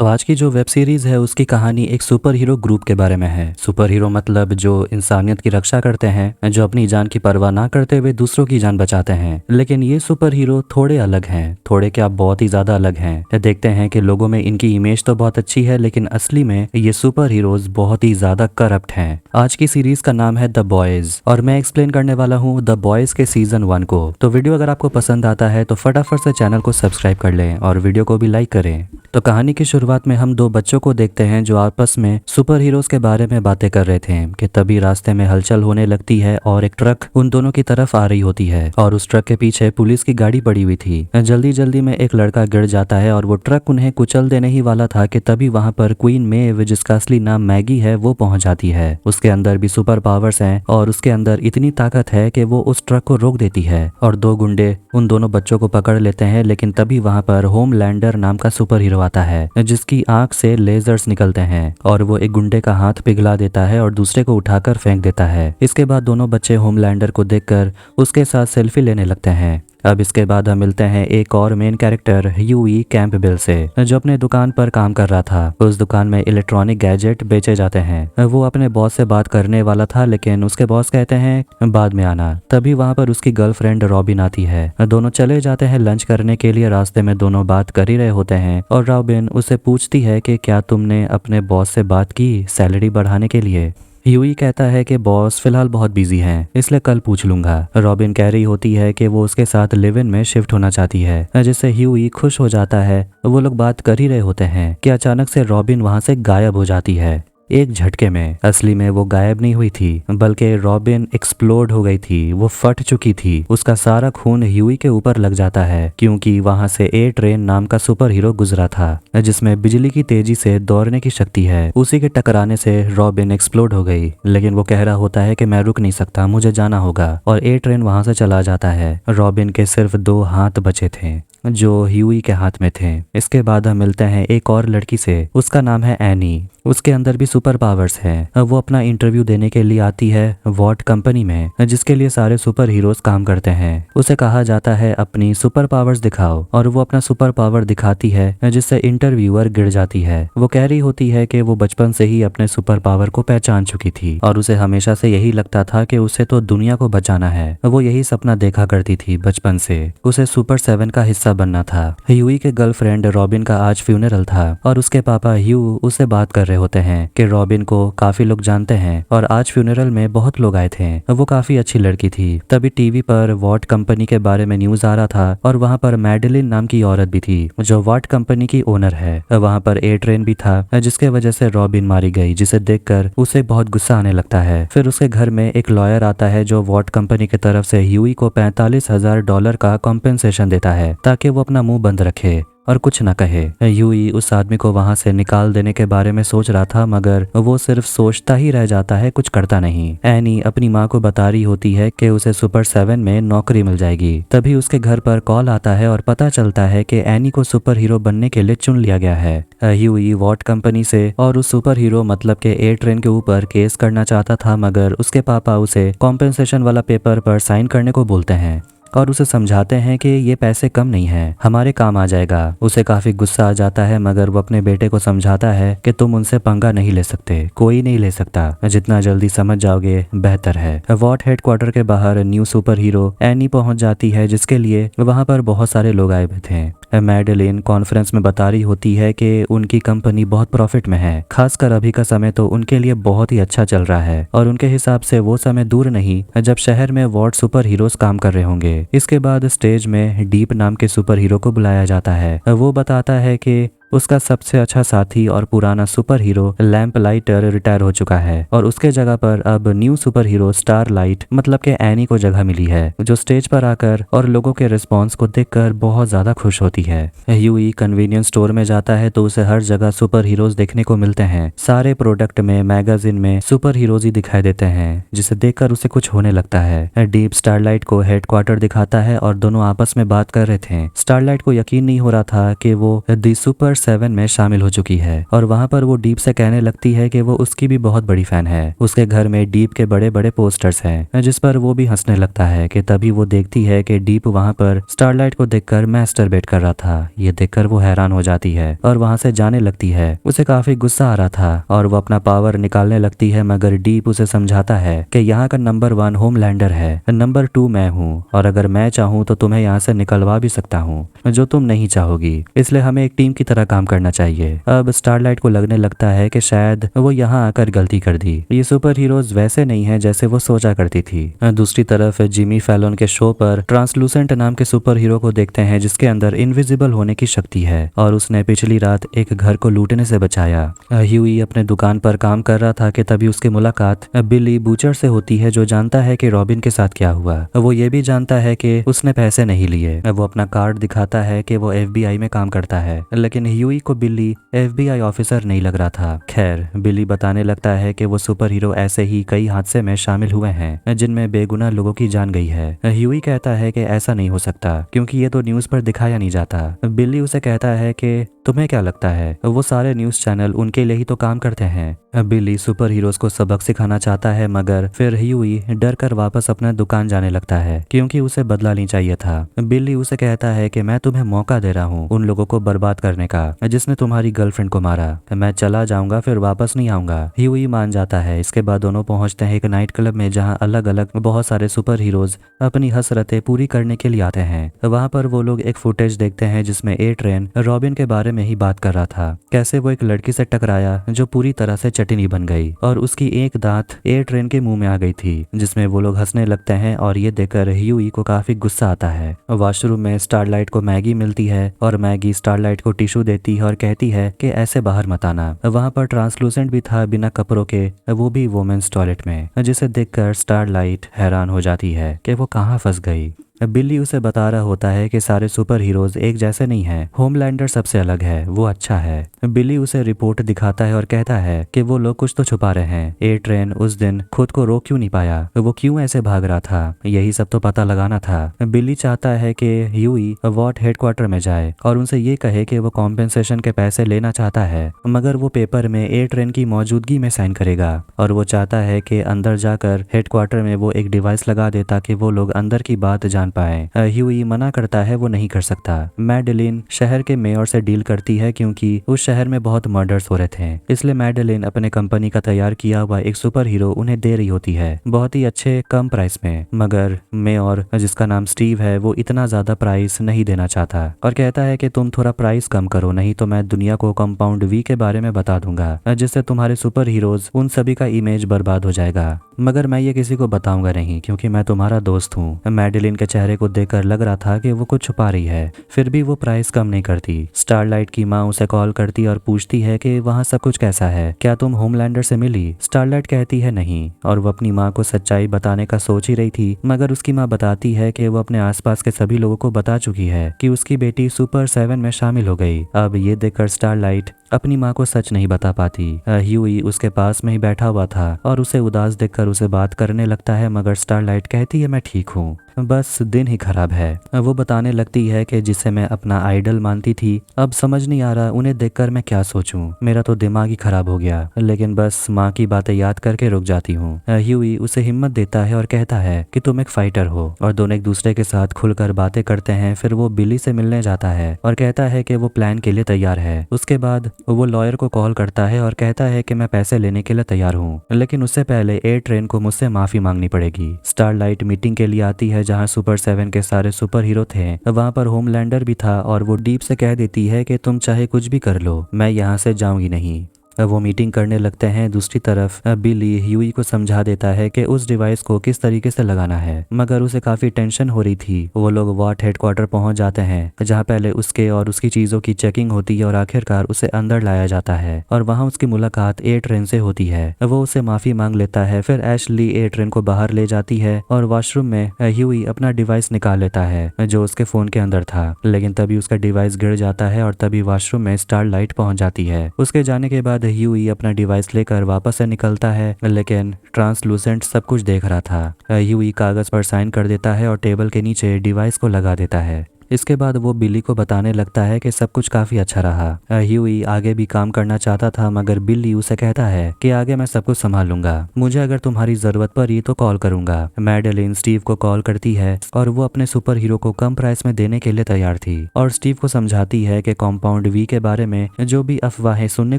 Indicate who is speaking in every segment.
Speaker 1: तो आज की जो वेब सीरीज है उसकी कहानी एक सुपर हीरो ग्रुप के बारे में है। सुपर हीरो मतलब जो इंसानियत की रक्षा करते हैं, जो अपनी जान की परवाह ना करते हुए दूसरों की जान बचाते हैं। लेकिन ये सुपर हीरो थोड़े अलग हैं, थोड़े क्या बहुत ही ज्यादा अलग हैं। देखते हैं कि लोगों में इनकी इमेज तो बहुत अच्छी है, लेकिन असली में ये सुपर हीरोज बहुत ही ज्यादा करप्ट हैं। आज की सीरीज का नाम है द बॉयज और मैं एक्सप्लेन करने वाला हूँ द बॉयज के सीजन 1 को। तो वीडियो अगर आपको पसंद आता है तो फटाफट से चैनल को सब्सक्राइब कर लें और वीडियो को भी लाइक करें। तो कहानी की शुरुआत में हम दो बच्चों को देखते हैं जो आपस में सुपर हीरोज के बारे में बातें कर रहे थे कि तभी रास्ते में हलचल होने लगती है और एक ट्रक उन दोनों की तरफ आ रही होती है और उस ट्रक के पीछे पुलिस की गाड़ी पड़ी हुई थी। जल्दी जल्दी में एक लड़का गिर जाता है और वो ट्रक उन्हें कुचल देने ही वाला था कि तभी वहां पर क्वीन मेव, जिसका असली नाम मैगी है, वो पहुंच जाती है। उसके अंदर भी सुपर पावर्स हैं और उसके अंदर इतनी ताकत है कि वो उस ट्रक को रोक देती है और दो गुंडे उन दोनों बच्चों को पकड़ लेते हैं। लेकिन तभी वहां पर होमलैंडर नाम का सुपर हीरो आता है जिसकी आंख से लेजर्स निकलते हैं और वो एक गुंडे का हाथ पिघला देता है और दूसरे को उठाकर फेंक देता है। इसके बाद दोनों बच्चे होमलैंडर को देखकर उसके साथ सेल्फी लेने लगते हैं। अब इसके बाद हम मिलते हैं एक और मेन कैरेक्टर ह्यूई कैंपबेल से, जो अपने दुकान पर काम कर रहा था। उस दुकान में इलेक्ट्रॉनिक गैजेट बेचे जाते हैं। वो अपने बॉस से बात करने वाला था, लेकिन उसके बॉस कहते हैं बाद में आना। तभी वहां पर उसकी गर्लफ्रेंड रॉबिन आती है। दोनों चले जाते हैं लंच करने के लिए। रास्ते में दोनों बात कर ही रहे होते हैं और रॉबिन उससे पूछती है कि क्या तुमने अपने बॉस से बात की सैलरी बढ़ाने के लिए। ह्यूई कहता है कि बॉस फिलहाल बहुत बिजी हैं, इसलिए कल पूछ लूंगा। रॉबिन कह रही होती है कि वो उसके साथ लिव इन में शिफ्ट होना चाहती है, जिससे ह्यूई खुश हो जाता है। वो लोग बात कर ही रहे होते हैं कि अचानक से रॉबिन वहां से गायब हो जाती है एक झटके में। असली में वो गायब नहीं हुई थी, बल्कि रॉबिन एक्सप्लोड हो गई थी। वो फट चुकी थी। उसका सारा खून ह्यूई के ऊपर लग जाता है क्योंकि वहां से ए ट्रेन नाम का सुपर हीरो गुजरा था जिसमें बिजली की तेजी से दौड़ने की शक्ति है। उसी के टकराने से रॉबिन एक्सप्लोड हो गई, लेकिन वो कह रहा होता है कि मैं रुक नहीं सकता, मुझे जाना होगा और ए ट्रेन वहां से चला जाता है। रॉबिन के सिर्फ 2 हाथ बचे थे जो ह्यूई के हाथ में थे। इसके बाद हम मिलते हैं एक और लड़की से, उसका नाम है एनी। उसके अंदर भी सुपर पावर्स हैं। वो अपना इंटरव्यू देने के लिए आती है वॉट कंपनी में, जिसके लिए सारे सुपर हीरोज काम करते हैं। उसे कहा जाता है अपनी सुपर पावर्स दिखाओ और वो अपना सुपर पावर दिखाती है, जिससे इंटरव्यूअर गिर जाती है। वो कह रही होती है कि वो बचपन से ही अपने सुपर पावर को पहचान चुकी थी और उसे हमेशा से यही लगता था कि उसे तो दुनिया को बचाना है। वो यही सपना देखा करती थी बचपन से। उसे सुपर 7 का हिस्सा बनना था। ह्यूई के गर्लफ्रेंड रॉबिन का आज फ्यूनरल था और उसके पापा ह्यू उससे बात कर रहे होते हैं कि रॉबिन को काफी लोग जानते हैं और आज फ्यूनरल में बहुत लोग आए थे। वो काफी अच्छी लड़की थी। तभी टीवी पर वॉट कंपनी के बारे में न्यूज आ रहा था और वहां पर मैडेलिन नाम की औरत भी थी जो वॉट कंपनी की ओनर है। वहां पर ए ट्रेन भी था जिसके वजह से रॉबिन मारी गई, जिसे देखकर उसे बहुत गुस्सा आने लगता है। फिर उसके घर में एक लॉयर आता है जो वॉट कंपनी की तरफ से ह्यूई को $45,000 का कॉम्पेंसेशन देता है ताकि वो अपना मुंह बंद रखे और कुछ न कहे। ह्यूई उस आदमी को वहां से निकाल देने के बारे में सोच रहा था, मगर वो सिर्फ सोचता ही रह जाता है, कुछ करता नहीं। एनी अपनी माँ को बता रही होती है कि उसे सुपर 7 में नौकरी मिल जाएगी। तभी उसके घर पर कॉल आता है और पता चलता है कि एनी को सुपर हीरो बनने के लिए चुन लिया गया है। ह्यूई वॉट कंपनी से और उस सुपर हीरो मतलब के ए ट्रेन के ऊपर केस करना चाहता था, मगर उसके पापा उसे कॉम्पेंसेशन वाला पेपर पर साइन करने को बोलते हैं और उसे समझाते हैं कि ये पैसे कम नहीं है, हमारे काम आ जाएगा। उसे काफी गुस्सा आ जाता है, मगर वो अपने बेटे को समझाता है कि तुम उनसे पंगा नहीं ले सकते, कोई नहीं ले सकता, जितना जल्दी समझ जाओगे बेहतर है। वॉट हेडक्वार्टर के बाहर न्यू सुपर हीरो एनी पहुंच जाती है, जिसके लिए वहां पर बहुत सारे लोग आए हुए थे। मैडेलिन कॉन्फ्रेंस में बता रही होती है कि उनकी कंपनी बहुत प्रॉफिट में है, खासकर अभी का समय तो उनके लिए बहुत ही अच्छा चल रहा है और उनके हिसाब से वो समय दूर नहीं जब शहर में वॉट सुपर हीरोज काम कर रहे होंगे। इसके बाद स्टेज में डीप नाम के सुपर हीरो को बुलाया जाता है। वो बताता है कि उसका सबसे अच्छा साथी और पुराना super hero lamp lighter retire हो चुका है और उसके जगह पर अब new super hero star light मतलब के एनी को जगह मिली है, जो स्टेज पर आकर और लोगों के रिस्पांस को देखकर बहुत ज्यादा खुश होती है। ह्यूई कन्वीनियंस स्टोर में जाता है तो उसे हर जगह सुपर हीरोज देखने को मिलते हैं। सारे प्रोडक्ट में, मैगजीन में सुपर हीरोज ही दिखाई देते हैं, जिसे देखकर उसे कुछ होने लगता है। डीप स्टारलाइट को हेडक्वार्टर दिखाता है और दोनों आपस में बात कर रहे थे। स्टारलाइट को यकीन नहीं हो रहा था कि वो दी सुपर 7 में शामिल हो चुकी है और वहाँ पर वो डीप से कहने लगती है कि वो उसकी भी बहुत बड़ी फैन है। उसके घर में डीप के बड़े बड़े पोस्टर्स हैं जिस पर वो भी हंसने लगता है कि तभी वो देखती है कि डीप वहाँ पर स्टारलाइट को देखकर मैस्टरबेट कर रहा था। ये देखकर वो हैरान हो जाती है और वहाँ से जाने लगती है। उसे काफी गुस्सा आ रहा था और वो अपना पावर निकालने लगती है, मगर डीप उसे समझाता है कि यहाँ का नंबर 1 होमलैंडर है, नंबर 2 मैं हूँ और अगर मैं चाहूँ तो तुम्हें यहाँ से निकलवा भी सकता हूँ, जो तुम नहीं चाहोगी। इसलिए हमें एक टीम की तरह काम करना चाहिए। अब स्टारलाइट को लगने लगता है कि शायद वो यहाँ आकर गलती कर दी। ये सुपर हीरोज वैसे नहीं है जैसे वो सोचा करती थी। दूसरी तरफ जिमी फैलोन के शो पर ट्रांसलूसेंट नाम के सुपर हीरो को देखते हैं जिसके अंदर इनविजिबल होने की शक्ति है और उसने पिछली रात एक घर को लूटने से बचाया। ह्यूई अपने दुकान पर काम कर रहा था कि तभी उसकी मुलाकात बिली बूचर से होती है जो जानता है कि रॉबिन के साथ क्या हुआ। वो ये भी जानता है कि उसने पैसे नहीं लिए। वो अपना कार्ड दिखाता है कि वो FBI में काम करता है, लेकिन ह्यूई को बिली FBI ऑफिसर नहीं लग रहा था। खैर, बिली बताने लगता है कि वो सुपर हीरो ऐसे ही कई हादसे में शामिल हुए हैं जिनमें बेगुनाह लोगों की जान गई है। ह्यूई कहता है कि ऐसा नहीं हो सकता क्योंकि ये तो न्यूज पर दिखाया नहीं जाता। बिली उसे कहता है कि तुम्हें क्या लगता है वो सारे न्यूज चैनल उनके लिए ही तो काम करते हैं। बिली सुपर हीरोज को सबक सिखाना चाहता है, मगर फिर ह्यूई डर कर वापस अपना दुकान जाने लगता है क्योंकि उसे बदला नहीं चाहिए था। बिली उसे कहता है कि मैं तुम्हें मौका दे रहा हूँ उन लोगों को बर्बाद करने का जिसने तुम्हारी गर्लफ्रेंड को मारा। मैं चला जाऊंगा, फिर वापस नहीं आऊंगा। ह्यूई मान जाता है। इसके बाद दोनों पहुंचते हैं एक नाइट क्लब में जहाँ अलग अलग बहुत सारे सुपर हीरोज अपनी हसरतें पूरी करने के लिए आते हैं। वहाँ पर वो लोग एक फुटेज देखते हैं जिसमें ए ट्रेन रॉबिन के बारे में ही बात कर रहा था, कैसे वो एक लड़की से टकराया जो पूरी तरह से चटनी बन गई और उसकी एक दांत ए ट्रेन के मुंह में आ गई थी, जिसमें वो लोग हंसने लगते हैं और ये देखकर ह्यूई को काफी गुस्सा आता है। वॉशरूम में स्टारलाइट को मैगी मिलती है और मैगी स्टारलाइट को टिश्यू देती है और कहती है कि ऐसे बाहर मत आना। वहाँ पर ट्रांसलूसेंट भी था बिना कपड़ों के, वो भी वुमेन्स टॉयलेट में, जिसे देखकर स्टारलाइट हैरान हो जाती है कि वो कहाँ फंस गई। बिल्ली उसे बता रहा होता है कि सारे सुपर हीरोज एक जैसे नहीं हैं, होमलैंडर सबसे अलग है, वो अच्छा है। बिल्ली उसे रिपोर्ट दिखाता है और कहता है कि वो लोग कुछ तो छुपा रहे हैं। ए ट्रेन उस दिन खुद को रोक क्यों नहीं पाया, वो क्यों ऐसे भाग रहा था, यही सब तो पता लगाना था। बिल्ली चाहता है कि ह्यूई वॉट हेडक्वार्टर में जाए और उनसे ये कहे कि वो कॉम्पेंसेशन के पैसे लेना चाहता है, मगर वो पेपर में ए ट्रेन की मौजूदगी में साइन करेगा और वो चाहता है कि अंदर जाकर हेडक्वार्टर में वो एक डिवाइस लगा दे ताकि वो लोग अंदर की बात जान पाए। ह्यूई मना करता है, वो नहीं कर सकता। मैडेलिन शहर के मेयर से डील करती है क्योंकि उस शहर में बहुत मर्डर्स हो रहे थे, इसलिए मैडेलिन अपने कंपनी का तैयार किया हुआ एक सुपर हीरो उन्हें दे रही होती है बहुत ही अच्छे कम प्राइस में, मगर मेयर जिसका नाम स्टीव है वो इतना ज्यादा प्राइस नहीं देना चाहता और कहता है कि तुम थोड़ा प्राइस कम करो, नहीं तो मैं दुनिया को कंपाउंड वी के बारे में बता दूंगा जिससे तुम्हारे सुपर हीरोज उन सभी का इमेज बर्बाद हो जाएगा, मगर मैं ये किसी को बताऊंगा नहीं क्योंकि मैं तुम्हारा दोस्त हूँ। मैडेलिन के चेहरे को देखकर लग रहा था कि वो कुछ छुपा रही है, फिर भी वो प्राइस कम नहीं करती। स्टारलाइट की माँ उसे कॉल करती और पूछती है कि वहाँ सब कुछ कैसा है, क्या तुम होमलैंडर से मिली। स्टारलाइट कहती है नहीं और वो अपनी माँ को सच्चाई बताने का सोच ही रही थी, मगर उसकी माँ बताती है कि वो अपने आसपास के सभी लोगों को बता चुकी है कि उसकी बेटी सुपर 7 में शामिल हो गई। अब ये देखकर स्टारलाइट अपनी माँ को सच नहीं बता पाती। ह्यूई उसके पास में ही बैठा हुआ था और उसे उदास देखकर उसे बात करने लगता है, मगर स्टारलाइट कहती है मैं ठीक हूँ, बस दिन ही खराब है। वो बताने लगती है कि जिसे मैं अपना आइडल मानती थी अब समझ नहीं आ रहा उन्हें देखकर मैं क्या सोचूं, मेरा तो दिमाग ही खराब हो गया, लेकिन बस माँ की बातें याद करके रुक जाती हूँ। ह्यूई उसे हिम्मत देता है और कहता है कि तुम एक फाइटर हो और दोनों एक दूसरे के साथ खुलकर बातें करते हैं। फिर वो बिली से मिलने जाता है और कहता है कि वो प्लान के लिए तैयार है। उसके बाद वो लॉयर को कॉल करता है और कहता है कि मैं पैसे लेने के लिए तैयार हूँ, लेकिन उससे पहले ए ट्रेन को मुझसे माफी मांगनी पड़ेगी। स्टारलाइट मीटिंग के लिए आती है जहाँ सुपर 7 के सारे सुपर हीरो थे। वहाँ पर होमलैंडर भी था और वो डीप से कह देती है कि तुम चाहे कुछ भी कर लो, मैं यहाँ से जाऊंगी नहीं। वो मीटिंग करने लगते हैं। दूसरी तरफ बिली ह्यूई को समझा देता है कि उस डिवाइस को किस तरीके से लगाना है, मगर उसे काफी टेंशन हो रही थी। वो लोग वॉट हेडक्वार्टर पहुंच जाते हैं जहां पहले उसके और उसकी चीजों की चेकिंग होती है और आखिरकार उसे अंदर लाया जाता है और वहां उसकी मुलाकात ए ट्रेन से होती है। वो उसे माफी मांग लेता है। फिर एशली ए ट्रेन को बाहर ले जाती है और वॉशरूम में ह्यूई अपना डिवाइस निकाल लेता है जो उसके फोन के अंदर था, लेकिन तभी उसका डिवाइस गिर जाता है और तभी वॉशरूम में स्टारलाइट पहुंच जाती है। उसके जाने के बाद ह्यूई अपना डिवाइस लेकर वापस से निकलता है, लेकिन ट्रांसलूसेंट सब कुछ देख रहा था। ह्यूई कागज पर साइन कर देता है और टेबल के नीचे डिवाइस को लगा देता है। इसके बाद वो बिल्ली को बताने लगता है कि सब कुछ काफी अच्छा रहा। ह्यूई आगे भी काम करना चाहता था मगर बिल्ली उसे कहता है कि आगे मैं सब कुछ संभाल लूंगा, मुझे अगर तुम्हारी जरूरत पड़ी तो कॉल करूंगा। मैडेलिन स्टीव को कॉल करती है और वो अपने सुपर हीरो को कम प्राइस में देने के लिए तैयार थी और स्टीव को समझाती है कि कॉम्पाउंड वी के बारे में जो भी अफवाहें सुनने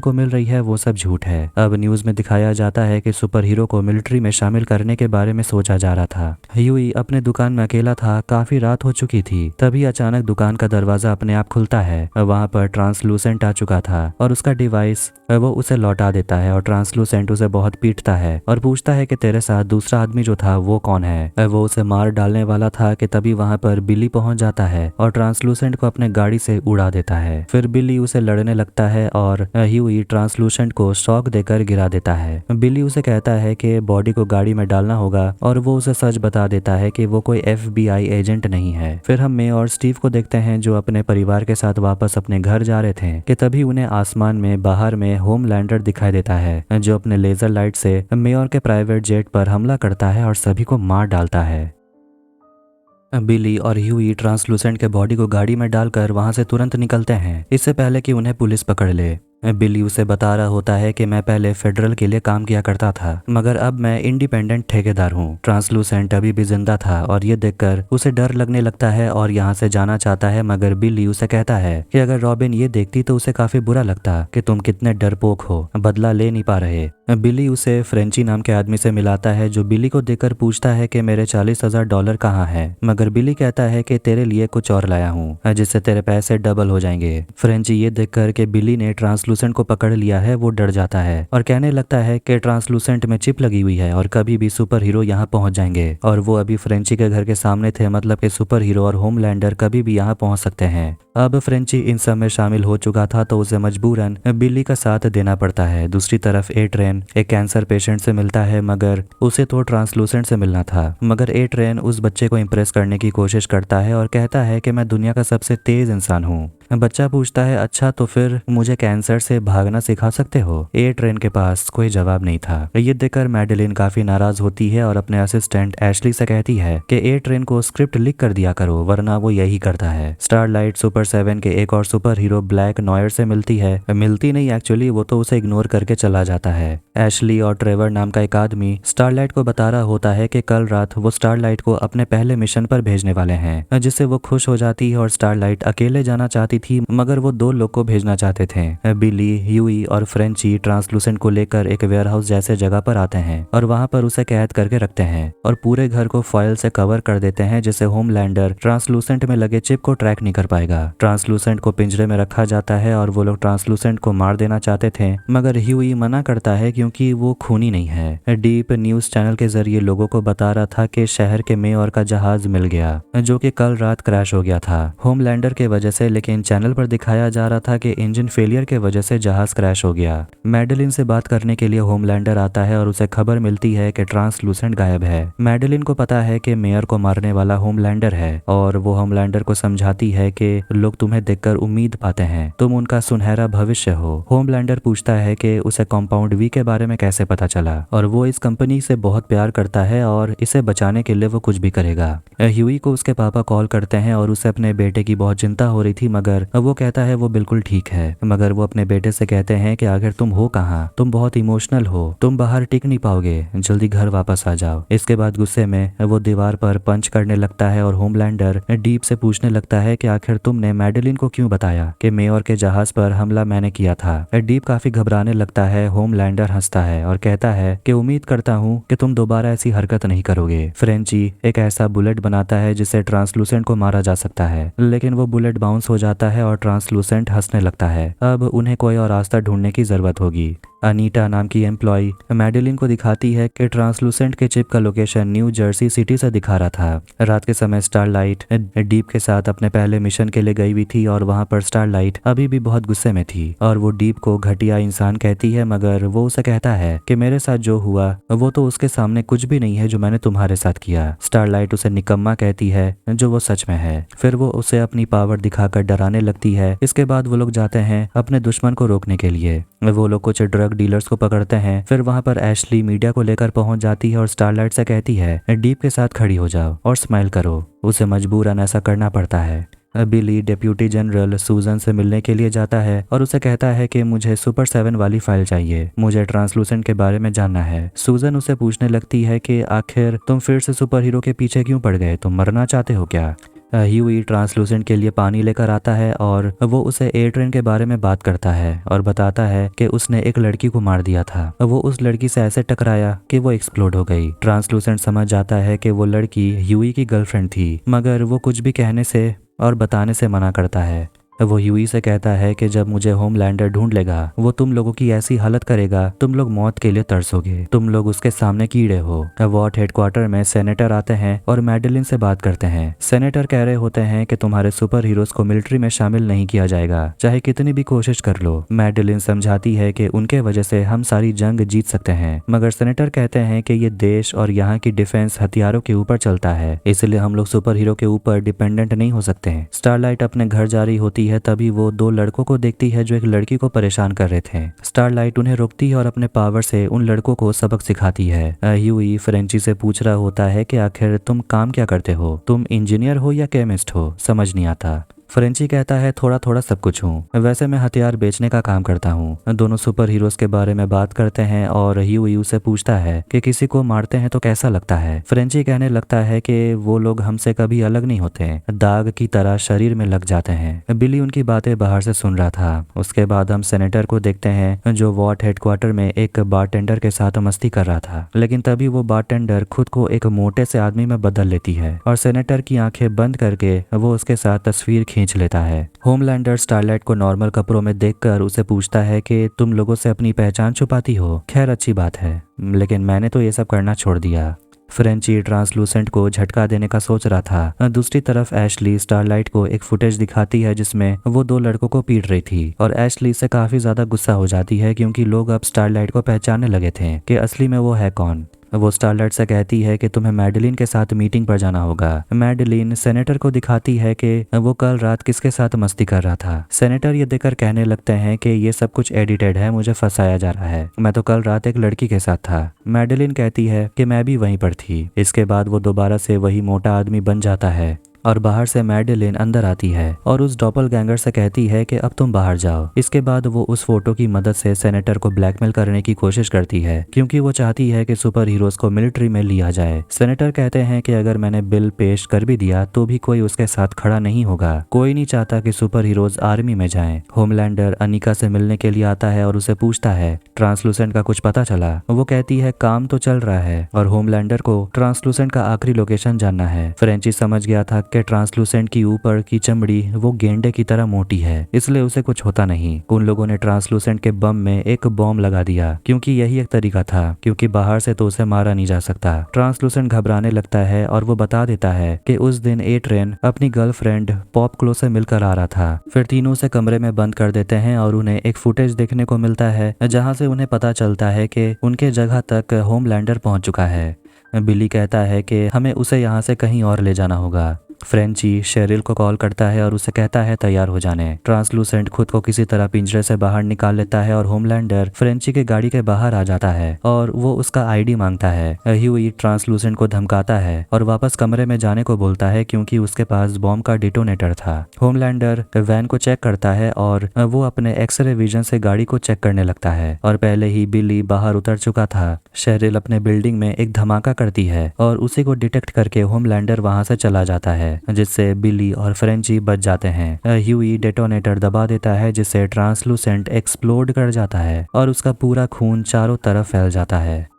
Speaker 1: को मिल रही है वो सब झूठ है। अब न्यूज में दिखाया जाता है कि सुपर हीरो को मिलिट्री में शामिल करने के बारे में सोचा जा रहा था। ह्यूई अपने दुकान में अकेला था, काफी रात हो चुकी थी। तभी अचानक दुकान का दरवाजा अपने आप खुलता है। वहां पर ट्रांसलूसेंट आ चुका था और उसका डिवाइस वो उसे लौटा देता है और ट्रांसलूसेंट उसे बहुत पीटता है और पूछता है कि तेरे साथ दूसरा आदमी जो था वो कौन है। वो उसे मार डालने वाला था कि तभी वहां पर बिल्ली पहुंच जाता है और ट्रांसलूसेंट को अपने गाड़ी से उड़ा देता है। फिर बिल्ली उसे लड़ने लगता है और ह्यूई ट्रांसलूसेंट को शॉक देकर गिरा देता है। बिल्ली उसे कहता है कि बॉडी को गाड़ी में डालना होगा और वो उसे सच बता देता है कि वो कोई FBI एजेंट नहीं है। फिर हम मे और स्टीव को देखते हैं जो अपने परिवार के साथ वापस अपने घर जा रहे थे कि तभी उन्हें आसमान में बाहर में होमलैंडर दिखाई देता है जो अपने लेजर लाइट से मेयर के प्राइवेट जेट पर हमला करता है और सभी को मार डालता है। बिली और ह्यूई ट्रांसलूसेंट के बॉडी को गाड़ी में डालकर वहां से तुरंत निकलते हैं, इससे पहले कि उन्हें पुलिस पकड़ ले। बिली उसे बता रहा होता है कि मैं पहले फेडरल के लिए काम किया करता था मगर अब मैं इंडिपेंडेंट ठेकेदार हूँ। ट्रांसलूसेंट अभी भी जिंदा था और ये देखकर उसे डर लगने लगता है और यहाँ से जाना चाहता है मगर बिली उसे कहता है कि अगर रॉबिन ये देखती तो उसे काफी बुरा लगता कि तुम कितने डरपोक हो, बदला ले नहीं पा रहे। बिली उसे फ्रेंची नाम के आदमी से मिलाता है जो बिली को देखकर पूछता है कि मेरे $40,000 कहाँ है, मगर बिली कहता है कि तेरे लिए कुछ और लाया हूँ जिससे तेरे पैसे डबल हो जाएंगे। फ्रेंची ये देखकर कि बिली ने ट्रांसलूसेंट को पकड़ लिया है वो डर जाता है और कहने लगता है कि ट्रांसलूसेंट में चिप लगी हुई है और कभी भी सुपर हीरो यहाँ पहुंच जाएंगे और वो अभी फ्रेंची के घर के सामने थे, मतलब कि सुपर हीरो और होमलैंडर कभी भी यहाँ पहुंच सकते हैं। अब फ्रेंची इन सब में शामिल हो चुका था तो उसे मजबूरन बिल्ली का साथ देना पड़ता है। दूसरी तरफ ए ट्रेन एक कैंसर पेशेंट से मिलता है मगर उसे तो ट्रांसलूसेंट से मिलना था, मगर ए ट्रेन उस बच्चे को इम्प्रेस करने की कोशिश करता है और कहता है कि मैं दुनिया का सबसे तेज इंसान हूँ। बच्चा पूछता है अच्छा तो फिर मुझे कैंसर से भागना सिखा सकते हो? ए ट्रेन के पास कोई जवाब नहीं था। ये देखकर मैडेलिन काफी नाराज होती है और अपने असिस्टेंट एशली से कहती है कि ए ट्रेन को स्क्रिप्ट लिख कर दिया करो वरना वो यही करता है। स्टारलाइट सुपर 7 के एक और सुपर हीरो ब्लैक नॉयर से मिलती नहीं एक्चुअली, वो तो उसे इग्नोर करके चला जाता है। एशली और ट्रेवर नाम का एक आदमी स्टारलाइट को बता रहा होता है कि कल रात वो स्टारलाइट को अपने पहले मिशन पर भेजने वाले हैं, जिससे वो खुश हो जाती है और स्टारलाइट अकेले जाना चाहती थी मगर वो 2 लोग को भेजना चाहते थे। बिली, ह्यूई और फ्रेंची ट्रांसलूसेंट को लेकर एक वेयरहाउस जैसे जगह पर आते हैं और वहां पर उसे कैद करके रखते हैं और पूरे घर को फॉयल से कवर कर देते हैं जिससे होमलैंडर ट्रांसलूसेंट में लगे चिप को ट्रैक नहीं कर पाएगा। ट्रांसलूसेंट को पिंजरे में रखा जाता है और वो लोग ट्रांसलूसेंट को मार देना चाहते थे मगर ह्यूई मना करता है क्योंकि वो खूनी नहीं है। डीप न्यूज चैनल के जरिए लोगों को बता रहा था कि शहर के मेयर का जहाज मिल गया जो कि कल रात क्रैश हो गया था होमलैंडर के वजह से, लेकिन चैनल पर दिखाया जा रहा था कि इंजन फेलियर के वजह से जहाज क्रैश हो गया। मैडेलिन से बात करने के लिए होमलैंडर आता है और उसे खबर मिलती है कि ट्रांसलूसेंट गायब है। मैडेलिन को पता है कि मेयर को मारने वाला होमलैंडर है और वो होमलैंडर को समझाती है कि लोग तुम्हें देखकर उम्मीद पाते हैं, तुम उनका सुनहरा भविष्य हो। होमलैंडर पूछता है कि उसे कॉम्पाउंड वी के बारे में कैसे पता चला और वो इस कंपनी से बहुत प्यार करता है और इसे बचाने के लिए वो कुछ भी करेगा। ह्यूई को उसके पापा कॉल करते हैं और उसे अपने बेटे की बहुत चिंता हो रही थी मगर वो कहता है वो बिल्कुल ठीक है, मगर वो अपने बेटे से कहते हैं कि आखिर तुम हो कहाँ, तुम बहुत इमोशनल हो, तुम बाहर टिक नहीं पाओगे, जल्दी घर वापस आ जाओ। इसके बाद गुस्से में वो दीवार पर पंच करने लगता है और होमलैंडर डीप से पूछने लगता है कि आखिर तुमने मैडेलिन को क्यों बताया कि मेयर के जहाज पर हमला मैंने किया था। डीप काफी घबराने लगता है। होमलैंडर हंसता है और कहता है कि उम्मीद करता हूँ कि तुम दोबारा ऐसी हरकत नहीं करोगे। फ्रेंची एक ऐसा बुलेट बनाता है जिससे ट्रांसलूसेंट को मारा जा सकता है, लेकिन वो बुलेट बाउंस हो जाता है और ट्रांसलूसेंट हंसने लगता है। अब उन्हें कोई और रास्ता ढूंढने की जरूरत होगी। अनीटा नाम की एम्प्लॉय मैडेलिन को दिखाती है कि ट्रांसलूसेंट के चिप का लोकेशन न्यू जर्सी सिटी से दिखा रहा था। रात के समय स्टारलाइट डीप के साथ अपने पहले मिशन के लिए गई हुई थी और वहां पर स्टारलाइट अभी भी बहुत गुस्से में थी और वो डीप को घटिया इंसान कहती है, मगर वो उसे कहता है कि मेरे साथ जो हुआ वो तो उसके सामने कुछ भी नहीं है जो मैंने तुम्हारे साथ किया। स्टारलाइट उसे निकम्मा कहती है जो वो सच में है। फिर वो उसे अपनी पावर दिखाकर डराने लगती है। इसके बाद वो लोग जाते हैं अपने दुश्मन को रोकने के लिए। वो लोग कुछ ड्रग डीलर्स को पकड़ते हैं। फिर वहां पर एशली मीडिया को लेकर पहुंच जाती है और स्टारलाइट से कहती है डीप के साथ खड़ी हो जाओ और स्माइल करो। उसे मजबूरन ऐसा करना पड़ता है। बिली डिप्यूटी जनरल सूजन से मिलने के लिए जाता है और उसे कहता है कि मुझे सुपर 7 वाली फाइल चाहिए, मुझे ट्रांसलूसेंट के बारे में जानना है। सूजन उसे पूछने लगती है कि आखिर तुम फिर से सुपर हीरो के पीछे क्यों पड़ गए, तुम मरना चाहते हो क्या? ह्यूई ट्रांसलूसेंट के लिए पानी लेकर आता है और वो उसे एयर ट्रेन के बारे में बात करता है और बताता है कि उसने एक लड़की को मार दिया था। वो उस लड़की से ऐसे टकराया कि वो एक्सप्लोड हो गई। ट्रांसलूसेंट समझ जाता है कि वो लड़की ह्यूई की गर्लफ्रेंड थी, मगर वो कुछ भी कहने से और बताने से मना करता है। वो ह्यूई से कहता है कि जब मुझे होमलैंडर ढूंढ लेगा वो तुम लोगों की ऐसी हालत करेगा, तुम लोग मौत के लिए तरसोगे, तुम लोग उसके सामने कीड़े हो। वॉट हेडक्वार्टर में सेनेटर आते हैं और मैडेलिन से बात करते हैं। सेनेटर कह रहे होते हैं कि तुम्हारे सुपर हीरोज को मिलिट्री में शामिल नहीं किया जाएगा, चाहे कितनी भी कोशिश कर लो। मैडेलिन समझाती है कि उनके वजह से हम सारी जंग जीत सकते हैं, मगर सेनेटर कहते हैं कि ये देश और यहाँ की डिफेंस हथियारों के ऊपर चलता है, इसलिए हम लोग सुपर हीरो के ऊपर डिपेंडेंट नहीं हो सकते। स्टारलाइट अपने घर जा रही होती है, तभी वो दो लड़कों को देखती है जो एक लड़की को परेशान कर रहे थे। स्टारलाइट उन्हें रोकती है और अपने पावर से उन लड़कों को सबक सिखाती है। ह्यूई फ्रेंची से पूछ रहा होता है कि आखिर तुम काम क्या करते हो, तुम इंजीनियर हो या केमिस्ट हो, समझ नहीं आता। फ्रेंची कहता है थोड़ा थोड़ा सब कुछ हूँ, वैसे मैं हथियार बेचने का काम करता हूँ। दोनों सुपर हीरोज के बारे में बात करते हैं और ह्यूई से पूछता है कि किसी को मारते हैं तो कैसा लगता है। फ्रेंची कहने लगता है कि वो लोग हमसे कभी अलग नहीं होते, दाग की तरह शरीर में लग जाते हैं। बिली उनकी बातें बाहर से सुन रहा था। उसके बाद हम सेनेटर को देखते हैं जो वॉट हेडक्वार्टर में एक बारटेंडर के साथ मस्ती कर रहा था, लेकिन तभी वो बारटेंडर खुद को एक मोटे से आदमी में बदल लेती है और सेनेटर की आंखें बंद करके वो उसके साथ तस्वीर खींच लेता है। होमलैंडर स्टारलाइट को नॉर्मल कपड़ों में देखकर उसे पूछता है कि तुम लोगों से अपनी पहचान छुपाती हो, खैर अच्छी बात है, लेकिन मैंने तो ये सब करना छोड़ दिया। फ्रेंची ट्रांसलूसेंट को झटका देने का सोच रहा था। दूसरी तरफ एशली स्टारलाइट को एक फुटेज दिखाती है जिसमें वो दो लड़कों को पीट रही थी और एशली से काफी ज्यादा गुस्सा हो जाती है क्योंकि लोग अब स्टारलाइट को पहचानने लगे थे कि असली में वो है कौन। वो स्टारलाइट से कहती है कि तुम्हें मैडेलिन के साथ मीटिंग पर जाना होगा। मैडेलिन सेनेटर को दिखाती है कि वो कल रात किसके साथ मस्ती कर रहा था। सेनेटर ये देखकर कहने लगते हैं कि ये सब कुछ एडिटेड है, मुझे फंसाया जा रहा है, मैं तो कल रात एक लड़की के साथ था। मैडेलिन कहती है कि मैं भी वहीं पर थी। इसके बाद वो दोबारा से वही मोटा आदमी बन जाता है और बाहर से मैडेलिन अंदर आती है और उस डॉपलगैंगर से कहती है कि अब तुम बाहर जाओ। इसके बाद वो उस फोटो की मदद से सेनेटर को ब्लैकमेल करने की कोशिश करती है क्योंकि वो चाहती है कि सुपर हीरोज को मिलिट्री में लिया जाए। सेनेटर कहते हैं कि अगर मैंने बिल पेश कर भी दिया तो भी कोई उसके साथ खड़ा नहीं होगा, कोई नहीं चाहता कि सुपर हीरोज आर्मी में जाएं। होमलैंडर अनिका से मिलने के लिए आता है और उसे पूछता है ट्रांसलूसेंट का कुछ पता चला। वो कहती है काम तो चल रहा है और होमलैंडर को ट्रांसलूसेंट का आखिरी लोकेशन जानना है। फ्रेंची समझ गया था कि ट्रांसलूसेंट की ऊपर की चमड़ी वो गेंडे की तरह मोटी है, इसलिए उसे कुछ होता नहीं। उन लोगों ने ट्रांसलूसेंट के बम में एक बॉम्ब लगा दिया क्योंकि यही एक तरीका था, क्योंकि बाहर से तो उसे मारा नहीं जा सकता। ट्रांसलूसेंट घबराने लगता है और वो बता देता है कि उस दिन ए ट्रेन अपनी गर्लफ्रेंड पॉप क्लो से मिलकर आ रहा था। फिर तीनों से कमरे में बंद कर देते हैं और उन्हें एक फुटेज देखने को मिलता है जहाँ से उन्हें पता चलता है कि उनके जगह तक होमलैंडर पहुंच चुका है। बिली कहता है कि हमें उसे यहाँ से कहीं और ले जाना होगा। फ्रेंची शेरिल को कॉल करता है और उसे कहता है तैयार हो जाने। ट्रांसलूसेंट खुद को किसी तरह पिंजरे से बाहर निकाल लेता है और होमलैंडर फ्रेंची के गाड़ी के बाहर आ जाता है और वो उसका आईडी मांगता है। ह्यूई ट्रांसलूसेंट को धमकाता है और वापस कमरे में जाने को बोलता है क्योंकि उसके पास बॉम्ब का डिटोनेटर था। होमलैंडर वैन को चेक करता है और वो अपने एक्सरे विजन से गाड़ी को चेक करने लगता है और पहले ही बिली बाहर उतर चुका था। शेरिल अपने बिल्डिंग में एक धमाका करती है और उसी को डिटेक्ट करके होमलैंडर वहां से चला जाता है, जिससे बिली और फ्रेंची बच जाते हैं। ह्यूई डेटोनेटर दबा देता है जिससे ट्रांसलूसेंट एक्सप्लोड कर जाता है और उसका पूरा खून चारों तरफ फैल जाता है।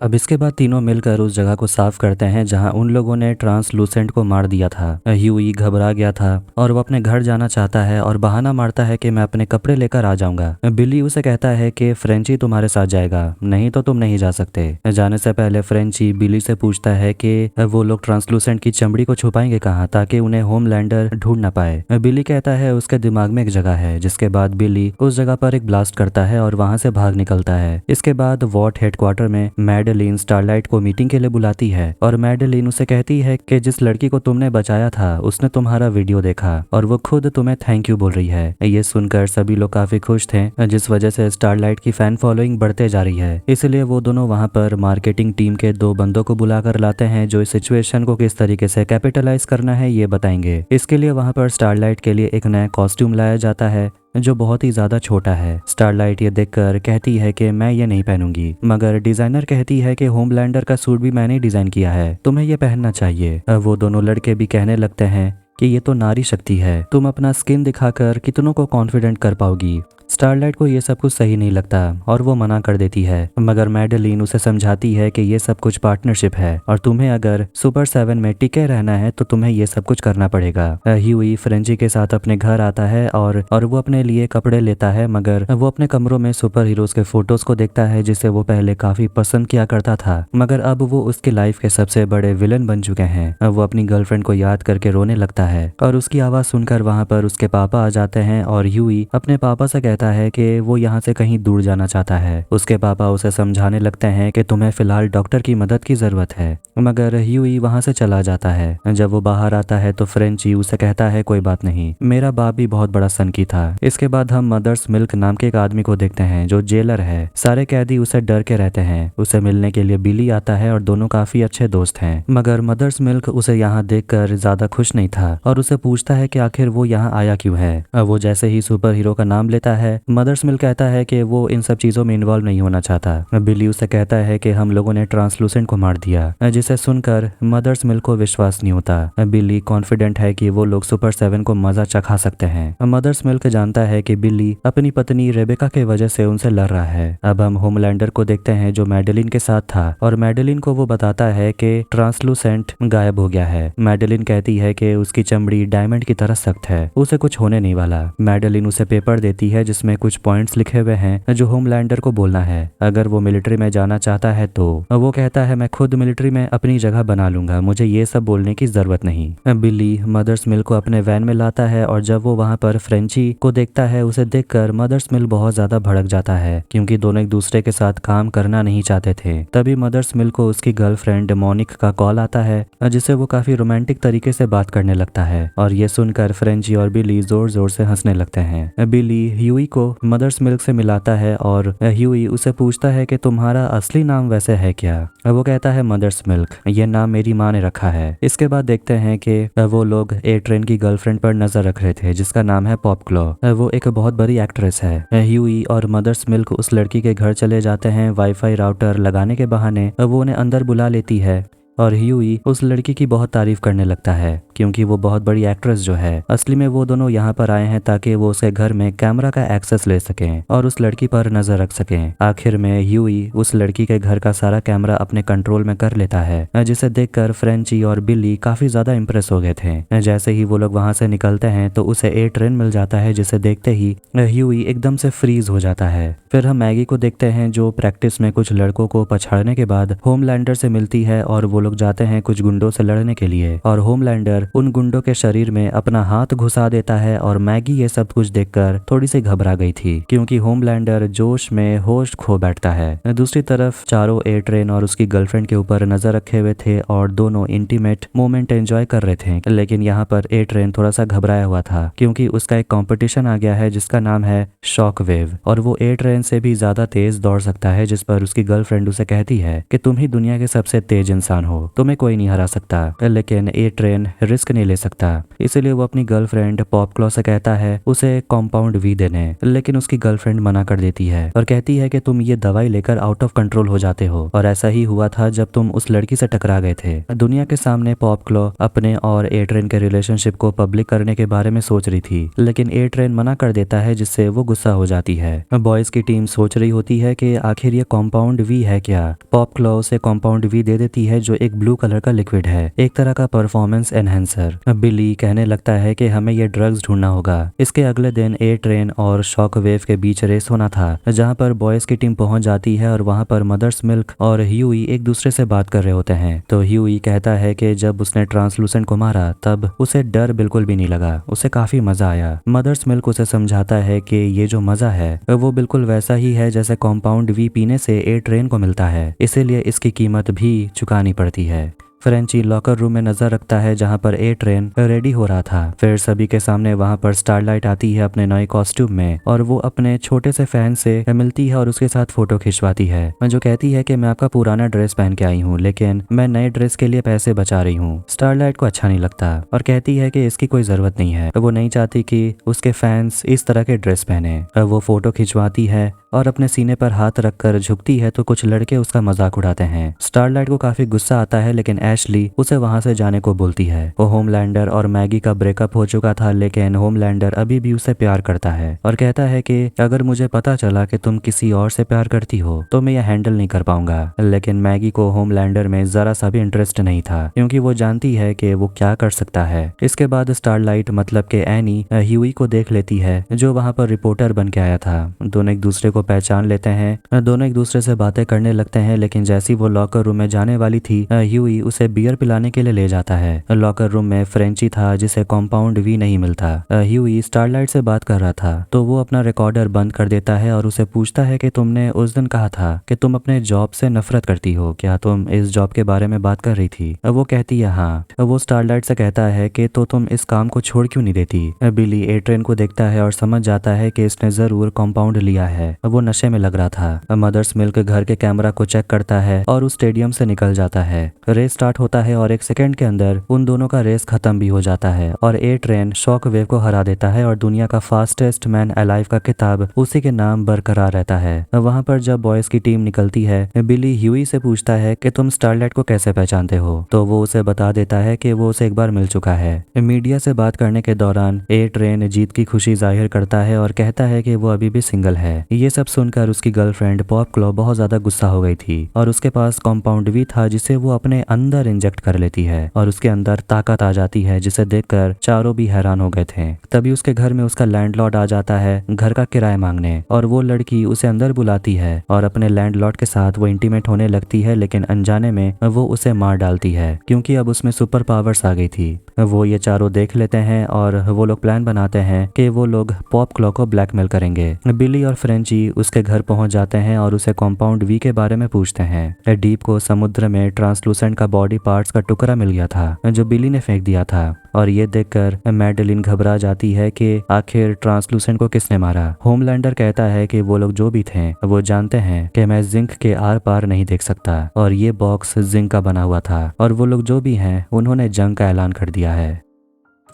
Speaker 1: अब इसके बाद तीनों मिलकर उस जगह को साफ करते हैं जहां उन लोगों ने ट्रांसलूसेंट को मार दिया था। ह्यूई घबरा गया था और वो अपने घर जाना चाहता है और बहाना मारता है कि मैं अपने कपड़े लेकर आ जाऊंगा। बिली उसे कहता है कि फ्रेंची तुम्हारे साथ जाएगा, नहीं तो तुम नहीं जा सकते। जाने से पहले फ्रेंची बिली से पूछता है कि वो लोग ट्रांसलूसेंट की चमड़ी को छुपाएंगे कहाँ ताकि उन्हें होमलैंडर ढूंढ ना पाए। बिली कहता है उसके दिमाग में एक जगह है, जिसके बाद बिली उस जगह पर एक ब्लास्ट करता है और वहां से भाग निकलता है। इसके बाद वॉट हेडक्वार्टर में मैडेलिन मैडेलिन स्टारलाइट को मीटिंग के लिए बुलाती है और मैडेलिन उसे कहती है कि जिस लड़की को तुमने बचाया था उसने तुम्हारा वीडियो देखा और वो खुद तुम्हें थैंक यू बोल रही है। ये सुनकर सभी लोग काफी खुश थे, जिस वजह से स्टारलाइट की फैन फॉलोइंग बढ़ते जा रही है। इसलिए वो दोनों वहां पर मार्केटिंग टीम के 2 बंदों को बुलाकर लाते हैं जो इस सिचुएशन को किस तरीके से कैपिटलाइज करना है ये बताएंगे। इसके लिए वहां पर स्टारलाइट के लिए एक नया कॉस्ट्यूम लाया जाता है जो बहुत ही ज्यादा छोटा है। स्टारलाइट ये देखकर कहती है कि मैं ये नहीं पहनूंगी, मगर डिजाइनर कहती है कि होमलैंडर का सूट भी मैंने डिजाइन किया है, तुम्हें ये पहनना चाहिए। अब वो दोनों लड़के भी कहने लगते हैं कि ये तो नारी शक्ति है, तुम अपना स्किन दिखाकर कितनों को कॉन्फिडेंट कर पाओगी। स्टारलाइट को ये सब कुछ सही नहीं लगता और वो मना कर देती है, मगर मैडेलिन उसे समझाती है कि ये सब कुछ पार्टनरशिप है और तुम्हें अगर सुपर 7 में टिके रहना है तो तुम्हें ये सब कुछ करना पड़ेगा। ह्यूई फ्रेंची के साथ अपने घर आता है और वो अपने लिए कपड़े लेता है, मगर वो अपने कमरों में सुपर हीरोज के फोटोज को देखता है जिसे वो पहले काफी पसंद किया करता था, मगर अब वो उसकी लाइफ के सबसे बड़े विलन बन चुके हैं। अब वो अपनी गर्लफ्रेंड को याद करके रोने लगता है और उसकी आवाज सुनकर वहां पर उसके पापा आ जाते हैं और ह्यूई अपने पापा से कहता है कि वो यहाँ से कहीं दूर जाना चाहता है। उसके पापा उसे समझाने लगते हैं कि तुम्हें फिलहाल डॉक्टर की मदद की जरूरत है, मगर ह्यूई वहां से चला जाता है। जब वो बाहर आता है तो फ्रेंची उसे कहता है कोई बात नहीं, मेरा बाप भी बहुत बड़ा सनकी था। इसके बाद हम मदर्स मिल्क नाम के एक आदमी को देखते हैं जो जेलर है। सारे कैदी उसे डर के रहते हैं। उसे मिलने के लिए बिली आता है और दोनों काफी अच्छे दोस्त हैं, मगर मदर्स मिल्क उसे यहाँ देखकर ज्यादा खुश नहीं था और उसे पूछता है कि आखिर वो यहाँ आया क्यों है। वो जैसे ही सुपर हीरो का नाम लेता है, मदर्स मिल्क कहता है कि वो इन सब चीजों में इन्वॉल्व नहीं होना चाहता। बिली उसे कहता है कि हम लोगों ने ट्रांसलूसेंट को मार दिया, जिसे सुनकर मदर्स मिल्क को विश्वास नहीं होता। बिली कॉन्फिडेंट है कि वो लोग सुपर 7 को मजा चखा सकते हैं। मदर्स मिल्क जानता है कि बिली अपनी पत्नी रेबेका के वजह से उनसे लड़ रहा है। अब हम होमलैंडर को देखते हैं जो मैडेलिन के साथ था और मैडेलिन को वो बताता है कि ट्रांसलूसेंट गायब हो गया है। मैडेलिन कहती है कि उसकी चमड़ी डायमंड की तरह सख्त है, उसे कुछ होने नहीं वाला। मैडेलिन उसे पेपर देती है जिसमें कुछ पॉइंट्स लिखे हुए हैं जो होमलैंडर को बोलना है अगर वो मिलिट्री में जाना चाहता है तो। वो कहता है मैं खुद मिलिट्री में अपनी जगह बना लूंगा, मुझे ये सब बोलने की जरूरत नहीं। बिली मदर्स मिल्क को अपने वैन में लाता है और जब वो वहां पर फ्रेंची को देखता है, उसे देखकर मदर्स मिल्क बहुत ज्यादा भड़क जाता है क्योंकि दोनों एक दूसरे के साथ काम करना नहीं चाहते थे। तभी मदर्स मिल्क को उसकी गर्लफ्रेंड मोनिक का कॉल आता है जिससे वो काफी रोमांटिक तरीके से बात करने लगता है और ये सुनकर फ्रेंची और बिली जोर जोर से हंसने लगते हैं। बिली ह्यूई को मदर्स मिल्क से मिलाता है और ह्यूई उसे पूछता है कि तुम्हारा असली नाम वैसे है क्या। वो कहता है मदर्स मिल्क, ये नाम मेरी माँ ने रखा है। इसके बाद देखते हैं कि वो लोग ए ट्रेन की गर्लफ्रेंड पर नजर रख रहे थे जिसका नाम है पॉपक्लॉ। वो एक बहुत बड़ी एक्ट्रेस है। ह्यूई और मदर्स मिल्क उस लड़की के घर चले जाते हैं। वाईफाई राउटर लगाने के बहाने वो उन्हें अंदर बुला लेती है और ह्यूई उस लड़की की बहुत तारीफ करने लगता है क्योंकि वो बहुत बड़ी एक्ट्रेस जो है। असली में वो दोनों यहाँ पर आए हैं ताकि वो उसके घर में कैमरा का एक्सेस ले सकें और उस लड़की पर नजर रख सकें। आखिर में ह्यूई उस लड़की के घर का सारा कैमरा अपने कंट्रोल में कर लेता है जिसे देखकर फ्रेंची और बिली काफी ज्यादा इंप्रेस हो गए थे। जैसे ही वो लोग वहां से निकलते हैं तो उसे ए ट्रेन मिल जाता है जिसे देखते ही ह्यूई एकदम से फ्रीज हो जाता है। फिर हम मैगी को देखते हैं जो प्रैक्टिस में कुछ लड़कों को पछाड़ने के बाद होमलैंडर से मिलती है और वो लोग जाते हैं कुछ गुंडों से लड़ने के लिए और होमलैंडर उन गुंडों के शरीर में अपना हाथ घुसा देता है और मैगी ये सब कुछ देखकर थोड़ी सी घबरा गई थी क्योंकि होमलैंडर जोश में होश खो बैठता है। दूसरी तरफ चारों ए ट्रेन और उसकी गर्लफ्रेंड के ऊपर नजर रखे हुए थे और दोनों इंटीमेट मोमेंट एंजॉय कर रहे थे, लेकिन यहाँ पर ए ट्रेन थोड़ा सा घबराया हुआ था क्योंकि उसका एक कॉम्पिटिशन आ गया है जिसका नाम है शॉक वेव और वो ए ट्रेन से भी ज्यादा तेज दौड़ सकता है, जिस पर उसकी गर्लफ्रेंड उसे कहती है कि तुम ही दुनिया के सबसे तेज इंसान हो, तुम्हें कोई नहीं हरा सकता। लेकिन ए ट्रेन रिस्क नहीं ले सकता, इसलिए वो अपनी गर्लफ्रेंड पॉपक्लॉ से कहता है उसे कंपाउंड वी देने, लेकिन उसकी गर्लफ्रेंड मना कर देती है और कहती है कि तुम ये दवाई लेकर आउट ऑफ कंट्रोल हो जाते हो और ऐसा ही हुआ था जब तुम उस लड़की से टकरा गए थे। दुनिया के सामने पॉपक्लॉ अपने और ए ट्रेन के रिलेशनशिप को पब्लिक करने के बारे में सोच रही थी, लेकिन ए ट्रेन मना कर देता है जिससे वो गुस्सा हो जाती है। बॉयज की टीम सोच रही होती है कि आखिर ये कंपाउंड वी है क्या। पॉपक्लॉ उसे कंपाउंड वी दे देती है जो एक ब्लू कलर का लिक्विड है, एक तरह का परफॉर्मेंस एनहेंसर कैंसर। बिली कहने लगता है कि हमें ये ड्रग्स ढूंढना होगा। इसके अगले दिन ए ट्रेन और शॉक वेव के बीच रेस होना था, जहां पर बॉयज की टीम पहुंच जाती है और वहां पर मदर्स मिल्क और ह्यूई एक दूसरे से बात कर रहे होते हैं। तो ह्यूई कहता है कि जब उसने ट्रांसलूसेंट को मारा तब उसे डर बिल्कुल भी नहीं लगा, उसे काफी मजा आया। मदर्स मिल्क उसे समझाता है कि ये जो मजा है वो बिल्कुल वैसा ही है जैसे कंपाउंड वी पीने से ए ट्रेन को मिलता है, इसीलिए इसकी कीमत भी चुकानी पड़ती है। फ्रेंची लॉकर रूम में नजर रखता है जहां पर ए ट्रेन रेडी हो रहा था। फिर सभी के सामने वहां पर स्टारलाइट आती है अपने नए कॉस्ट्यूम में और वो अपने छोटे से फैन से मिलती है और उसके साथ फोटो खिंचवाती है, जो कहती है कि मैं आपका पुराना ड्रेस पहन के आई हूँ लेकिन मैं नए ड्रेस के लिए पैसे बचा रही हूँ। स्टारलाइट को अच्छा नहीं लगता और कहती है कि इसकी कोई जरूरत नहीं है, वो नहीं चाहती कि उसके फैंस इस तरह के ड्रेस पहने। वो फोटो खिंचवाती है और अपने सीने पर हाथ रखकर झुकती है तो कुछ लड़के उसका मजाक उड़ाते हैं। स्टारलाइट को काफी गुस्सा आता है लेकिन एशली उसे वहां से जाने को बोलती है। वो होमलैंडर और मैगी का ब्रेकअप हो चुका था लेकिन होमलैंडर अभी भी उसे प्यार करता है और कहता है कि अगर मुझे पता चला कि तुम किसी और से प्यार करती हो तो मैं यह हैंडल नहीं कर पाऊंगा। लेकिन मैगी को होमलैंडर में जरा सा भी इंटरेस्ट नहीं था क्योंकि वो जानती है कि वो क्या कर सकता है। इसके बाद स्टारलाइट मतलब के एनी ह्यूई को देख लेती है जो वहां पर रिपोर्टर बन के आया था। दोनों एक दूसरे को पहचान लेते हैं, दोनों एक दूसरे से बातें करने लगते हैं लेकिन जैसी वो लॉकर रूम में जाने वाली थी ह्यूई उसे बियर पिलाने के लिए ले जाता है। लॉकर रूम में फ्रेंची था जिसे कंपाउंड वी नहीं मिलता। ह्यूई स्टारलाइट से बात कर रहा था तो वो अपना रिकॉर्डर बंद कर देता है और उसे पूछता है कि तुमने उस दिन कहा था कि तुम अपने जॉब से नफरत करती हो, क्या तुम इस जॉब के बारे में बात कर रही थी? वो कहती है हाँ। वो स्टारलाइट से कहता है कि तो तुम इस काम को छोड़ क्यों नहीं देती? बिली ए ट्रेन को देखता है और समझ जाता है कि इसने जरूर कंपाउंड लिया है, वो नशे में लग रहा था। मदर्स मिल्क घर के कैमरा को चेक करता है और उस स्टेडियम से निकल जाता है। रेस स्टार्ट होता है और एक सेकंड के अंदर उन दोनों का रेस खत्म भी हो जाता है और ए ट्रेन शॉक वेव को हरा देता है और दुनिया का फास्टेस्ट मैन अलाइव का खिताब उसी के नाम बरकरार रहता है। वहां पर जब बॉयज की टीम निकलती है बिली ह्यूई से पूछता है कि तुम स्टारलाइट को कैसे पहचानते हो, तो वो उसे बता देता है कि वो उसे एक बार मिल चुका है। मीडिया से बात करने के दौरान ए ट्रेन जीत की खुशी जाहिर करता है और कहता है कि वो अभी भी सिंगल है। ये सब सुनकर उसकी गर्लफ्रेंड पॉप क्लॉ बहुत ज्यादा गुस्सा हो गई थी और उसके पास कंपाउंड वी था जिसे वो अपने अंदर इंजेक्ट कर लेती है और उसके अंदर ताकत आ जाती है जिसे देखकर चारों भी हैरान हो गए थे। तभी उसके घर में उसका लैंडलॉर्ड आ जाता है घर का किराया मांगने और वो लड़की उसे अंदर बुलाती है और अपने लैंडलॉर्ड के साथ वो इंटीमेट होने लगती है लेकिन अनजाने में वो उसे मार डालती है क्योंकि अब उसमें सुपर पावर्स आ गई थी। वो ये चारों देख लेते हैं और वो लोग प्लान बनाते हैं कि वो लोग पॉप क्लॉ को ब्लैकमेल करेंगे। बिली और फ्रेंची उसके घर पहुंच जाते हैं और उसे कंपाउंड वी के बारे में पूछते हैं। डीप को समुद्र में ट्रांसलूसेंट का बॉडी पार्ट्स का टुकड़ा मिल गया था जो बिली ने फेंक दिया था और ये देखकर मैडेलिन घबरा जाती है कि आखिर ट्रांसलूसेंट को किसने मारा। होमलैंडर कहता है कि वो लोग जो भी थे वो जानते हैं कि मैं जिंक के आर पार नहीं देख सकता और ये बॉक्स जिंक का बना हुआ था और वो लोग जो भी हैं उन्होंने जंग का ऐलान कर दिया है।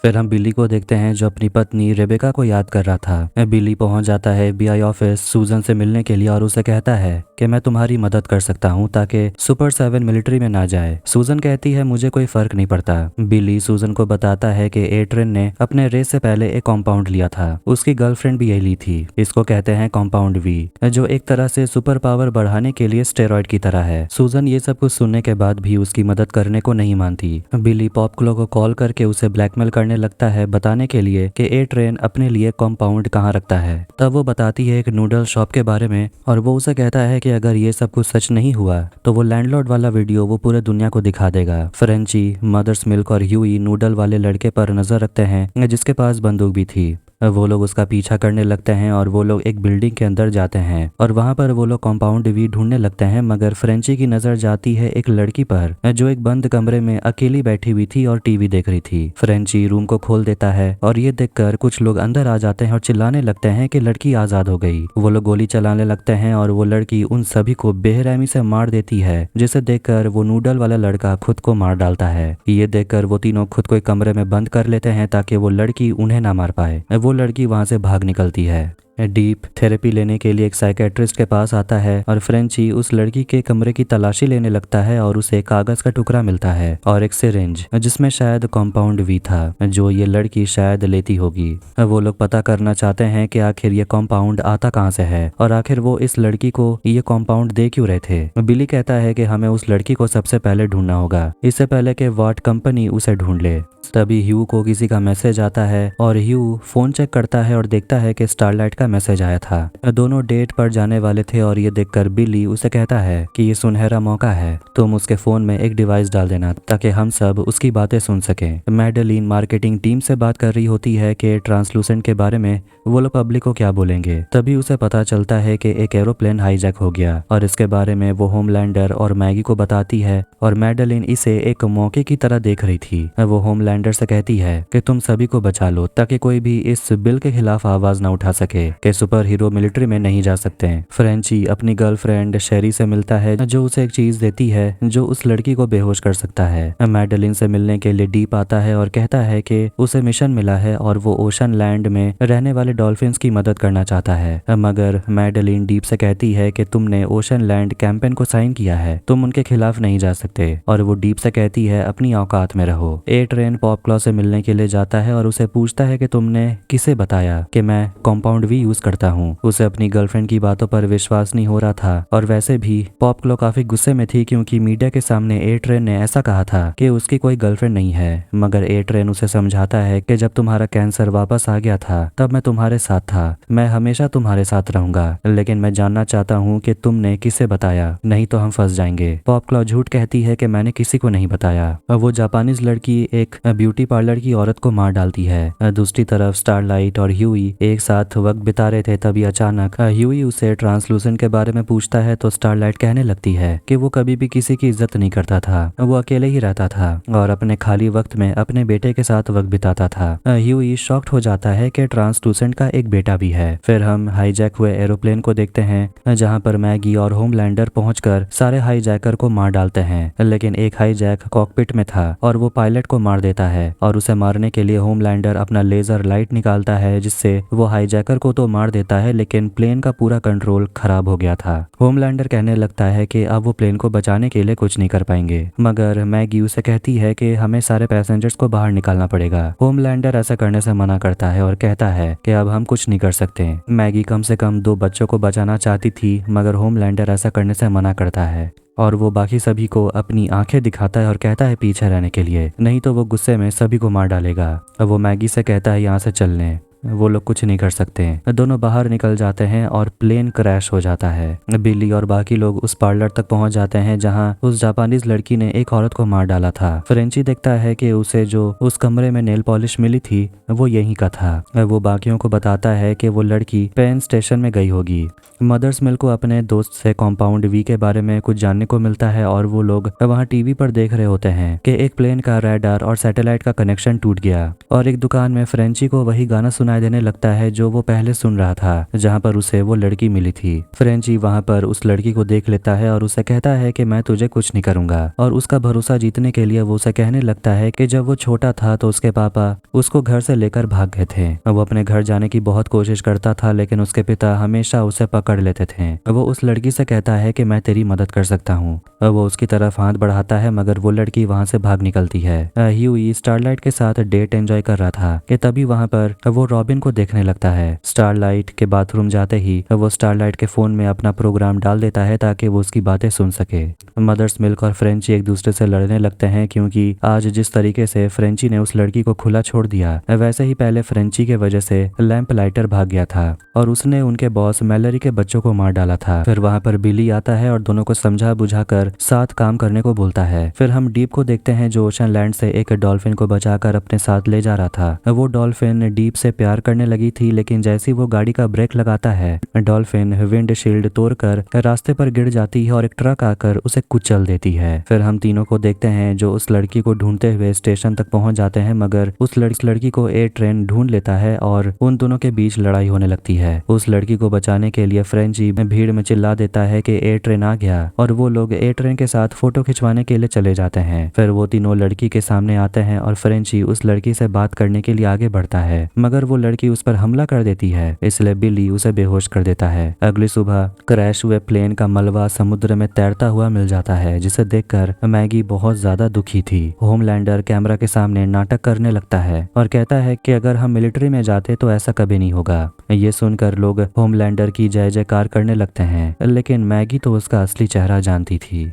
Speaker 1: फिर हम बिली को देखते हैं जो अपनी पत्नी रेबेका को याद कर रहा था। बिली पहुंच जाता है FBI ऑफिस सूजन से मिलने के लिए और उसे कहता है कि मैं तुम्हारी मदद कर सकता हूं ताकि सुपर 7 मिलिट्री में ना जाए। सूजन कहती है मुझे कोई फर्क नहीं पड़ता। बिली सूजन को बताता है कि ए ट्रेन ने अपने रेस से पहले एक कंपाउंड लिया था, उसकी गर्लफ्रेंड भी यही ली थी। इसको कहते हैं कंपाउंड वी, जो एक तरह से सुपर पावर बढ़ाने के लिए स्टेरॉइड की तरह है। सूजन ये सब कुछ सुनने के बाद भी उसकी मदद करने को नहीं मानती। बिली पॉप क्लॉ को कॉल करके उसे ब्लैकमेल करने लगता है बताने के लिए कि ए ट्रेन अपने लिए कंपाउंड कहाँ रखता है। तब वो बताती है एक नूडल शॉप के बारे में और वो उसे कहता है कि अगर ये सब कुछ सच नहीं हुआ तो वो लैंडलॉर्ड वाला वीडियो वो पूरे दुनिया को दिखा देगा। फ्रेंची, मदर्स मिल्क और ह्यूई नूडल वाले लड़के पर नजर रखते हैं जिसके पास बंदूक भी थी। वो लोग उसका पीछा करने लगते हैं और वो लोग एक बिल्डिंग के अंदर जाते हैं और वहां पर वो लोग कंपाउंड वी ढूंढने लगते हैं मगर फ्रेंची की नजर जाती है एक लड़की पर जो एक बंद कमरे में अकेली बैठी हुई थी और टीवी देख रही थी। फ्रेंची रूम को खोल देता है और ये देखकर कुछ लोग अंदर आ जाते हैं और चिल्लाने लगते हैं कि लड़की आजाद हो गई। वो लोग गोली चलाने लगते हैं और वो लड़की उन सभी को बेरहमी से मार देती है जिसे देखकर वो नूडल वाला लड़का खुद को मार डालता है। ये देखकर वो तीनों खुद को एक कमरे में बंद कर लेते हैं ताकि वो लड़की उन्हें ना मार पाए। वो लड़की वहां से भाग निकलती है। डीप थेरेपी लेने के लिए एक साइकेट्रिस्ट के पास आता है और फ्रेंची उस लड़की के कमरे की तलाशी लेने लगता है और उसे कागज का टुकड़ा मिलता है और एक सिरिंज जिसमें शायद कंपाउंड वी था जो ये लड़की शायद लेती होगी। वो लोग पता करना चाहते हैं कि आखिर ये कंपाउंड आता कहाँ से है और आखिर वो इस लड़की को ये कंपाउंड दे क्यों रहे थे। बिली कहता है कि हमें उस लड़की को सबसे पहले ढूंढना होगा, इससे पहले कि वाट कंपनी उसे ढूंढ ले। तभी ह्यू को किसी का मैसेज आता है और ह्यू फोन चेक करता है और देखता है कि स्टारलाइट का मैसेज आया था। दोनों डेट पर जाने वाले थे और ये देखकर बिली उसे कहता है कि ये सुनहरा मौका है, तुम उसके फोन में एक डिवाइस डाल देना ताकि हम सब उसकी बातें सुन सकें। मैडेलिन मार्केटिंग टीम से बात कर रही होती है कि ट्रांसलूसेंट के बारे में वो लोग पब्लिक को क्या बोलेंगे। तभी उसे पता चलता है कि एक एरोप्लेन हाईजैक हो गया और इसके बारे में वो होमलैंडर और मैगी को बताती है और मैडेलिन इसे एक मौके की तरह देख रही थी। वो होमलैंडर से कहती है कि तुम सभी को बचा लो ताकि कोई भी इस बिल के खिलाफ आवाज ना उठा सके कि सुपर हीरो मिलिट्री में नहीं जा सकते। फ्रेंची अपनी गर्लफ्रेंड शेरी से मिलता है जो उसे एक चीज देती है जो उस लड़की को बेहोश कर सकता है। मैडेलिन से मिलने के लिए डीप आता है और कहता है कि उसे मिशन मिला है और वो ओशन लैंड में रहने वाले डॉल्फिन्स की मदद करना चाहता है, मगर मैडेलिन डीप से कहती है कि तुमने ओशन लैंड कैंपेन को साइन किया है, तुम उनके खिलाफ नहीं जा सकते। और वो डीप से कहती है अपनी औकात में रहो। ए ट्रेन पॉपक्लॉ से मिलने के लिए जाता है और उसे पूछता है कि तुमने किसे बताया कि मैं कंपाउंड वी यूज करता हूँ। उसे अपनी गर्लफ्रेंड की बातों पर विश्वास नहीं हो रहा था और वैसे भी पॉपक्लॉ काफी गुस्से में थी क्योंकि मीडिया के सामने ए ट्रेन ने ऐसा कहा था कि उसकी कोई गर्लफ्रेंड नहीं है। मगर ए ट्रेन उसे समझाता है कि जब तुम्हारा कैंसर वापस आ गया था तब मैं तुम्हारे साथ था, मैं हमेशा तुम्हारे साथ रहूंगा, लेकिन मैं जानना चाहता हूँ कि तुमने किसे बताया, नहीं तो हम फंस जाएंगे। पॉपक्लॉ झूठ कहती है कि मैंने किसी को नहीं बताया। वो जापानीज लड़की एक ब्यूटी पार्लर की औरत को मार डालती है। दूसरी तरफ स्टारलाइट और ह्यूई एक साथ वक्त बिता रहे थे, तभी अचानक ह्यूई उसे ट्रांसलूसेंट के बारे में पूछता है तो स्टारलाइट कहने लगती है कि वो कभी भी किसी की इज्जत नहीं करता था, वो अकेले ही रहता था और अपने खाली वक्त में अपने बेटे के साथ वक्त बिताता था। ह्यूई शॉक्ड हो जाता है कि ट्रांसलूसेंट का एक बेटा भी है। फिर हम हाईजैक हुए एरोप्लेन को देखते हैं जहां पर मैगी और होमलैंडर पहुंचकर सारे हाईजैकर को मार डालते हैं, लेकिन एक हाईजैक कॉकपिट में था और वो पायलट को मार देता है और उसे मारने के लिए होमलैंडर अपना लेजर लाइट निकालता है जिससे वो हाईजैकर को तो मार देता है लेकिन प्लेन का पूरा कंट्रोल खराब हो गया था। होमलैंडर कहने लगता है कि अब वो प्लेन को बचाने के लिए कुछ नहीं कर पाएंगे, मगर मैगी उसे कहती है कि हमें सारे पैसेंजर्स को बाहर निकालना पड़ेगा। होमलैंडर ऐसा करने से मना करता है और कहता है कि अब हम कुछ नहीं कर सकते। मैगी कम से कम 2 बच्चों को बचाना चाहती थी, मगर होमलैंडर ऐसा करने से मना करता है और वो बाकी सभी को अपनी आंखें दिखाता है और कहता है पीछे रहने के लिए, नहीं तो वो गुस्से में सभी को मार डालेगा। अब वो मैगी से कहता है यहाँ से चलने, वो लोग कुछ नहीं कर सकते। दोनों बाहर निकल जाते हैं और प्लेन क्रैश हो जाता है। बिली और बाकी लोग उस पार्लर तक पहुंच जाते हैं जहां उस जापानीज लड़की ने एक औरत को मार डाला था। फ्रेंची देखता है कि उसे जो उस कमरे में नेल पॉलिश मिली थी वो यहीं का था। वो बाकियों को बताता है कि वो लड़की पेन स्टेशन में गई होगी। मदर्स मिल को अपने दोस्त से कंपाउंड वी के बारे में कुछ जानने को मिलता है और वो लोग वहाँ टीवी पर देख रहे होते हैं कि एक प्लेन का रडार और सैटेलाइट का कनेक्शन टूट गया और एक दुकान में फ्रेंची को वही गाना सुनाई देने लगता है जो वो पहले सुन रहा था जहाँ पर उसे वो लड़की मिली थी। फ्रेंची वहाँ पर उस लड़की को देख लेता है और उसे कहता है कि मैं तुझे कुछ नहीं करूंगा और उसका भरोसा जीतने के लिए वो उसे कहने लगता है कि जब वो छोटा था तो उसके पापा उसको घर से लेकर भाग गए थे। वो अपने घर जाने की बहुत कोशिश करता था लेकिन उसके पिता हमेशा उसे पकड़ लेते थे। वो उस लड़की से कहता है कि मैं तेरी मदद कर सकता हूँ। वो उसकी तरफ हाथ बढ़ाता है मगर वो लड़की वहाँ से भाग निकलती है। ह्यूई स्टारलाइट के साथ डेट एंजॉय कर रहा था कि तभी वहाँ पर वो रॉबिन को देखने लगता है। स्टारलाइट के बाथरूम जाते ही वो स्टारलाइट के फोन में अपना प्रोग्राम डाल देता है ताकि वो उसकी बातें सुन सके। मदर्स मिल्क और फ्रेंची एक दूसरे से लड़ने लगते हैं क्योंकि आज जिस तरीके से फ्रेंची ने उस लड़की को खुला छोड़ दिया वैसे ही पहले फ्रेंची के वजह से लैंप लाइटर भाग गया था और उसने उनके बॉस मैलरी के बच्चों को मार डाला था। फिर वहाँ पर बिली आता है और दोनों को समझा बुझाकर साथ काम करने को बोलता है। फिर हम डीप को देखते हैं जो ओशन लैंड से एक डॉल्फिन को बचाकर अपने साथ ले जा रहा था। वो डॉल्फिन डीप से प्यार करने लगी थी लेकिन जैसे वो गाड़ी का ब्रेक लगाता है डॉल्फिन विंड शील्ड तोड़कर रास्ते पर गिर जाती है और एक ट्रक आकर उसे कुचल देती है। फिर हम तीनों को देखते हैं जो उस लड़की को ढूंढते हुए स्टेशन तक पहुंच जाते हैं मगर उस लड़की को ए ट्रेन ढूंढ लेता है और उन दोनों के बीच लड़ाई होने लगती है। उस लड़की को बचाने के लिए फ्रेंची भीड़ में चिल्ला देता है कि ए ट्रेन आ गया और वो लोग ए ट्रेन के साथ फोटो खिंचवाने के लिए चले जाते हैं। फिर वो तीनों लड़की के सामने आते हैं और फ्रेंची उस लड़की से बात करने के लिए आगे बढ़ता है मगर वो लड़की उस पर हमला कर देती है, इसलिए बिली उसे बेहोश कर देता है। अगली सुबह क्रैश हुए प्लेन का मलबा समुद्र में तैरता हुआ मिल जाता है, जिसे देखकर मैगी बहुत ज्यादा दुखी थी। होमलैंडर कैमरा के सामने नाटक करने लगता है और कहता है कि अगर हम मिलिट्री में जाते तो ऐसा कभी नहीं होगा। ये सुनकर लोग होमलैंडर की जय जयकार करने लगते हैं, लेकिन मैगी तो उसका असली चेहरा जानती थी।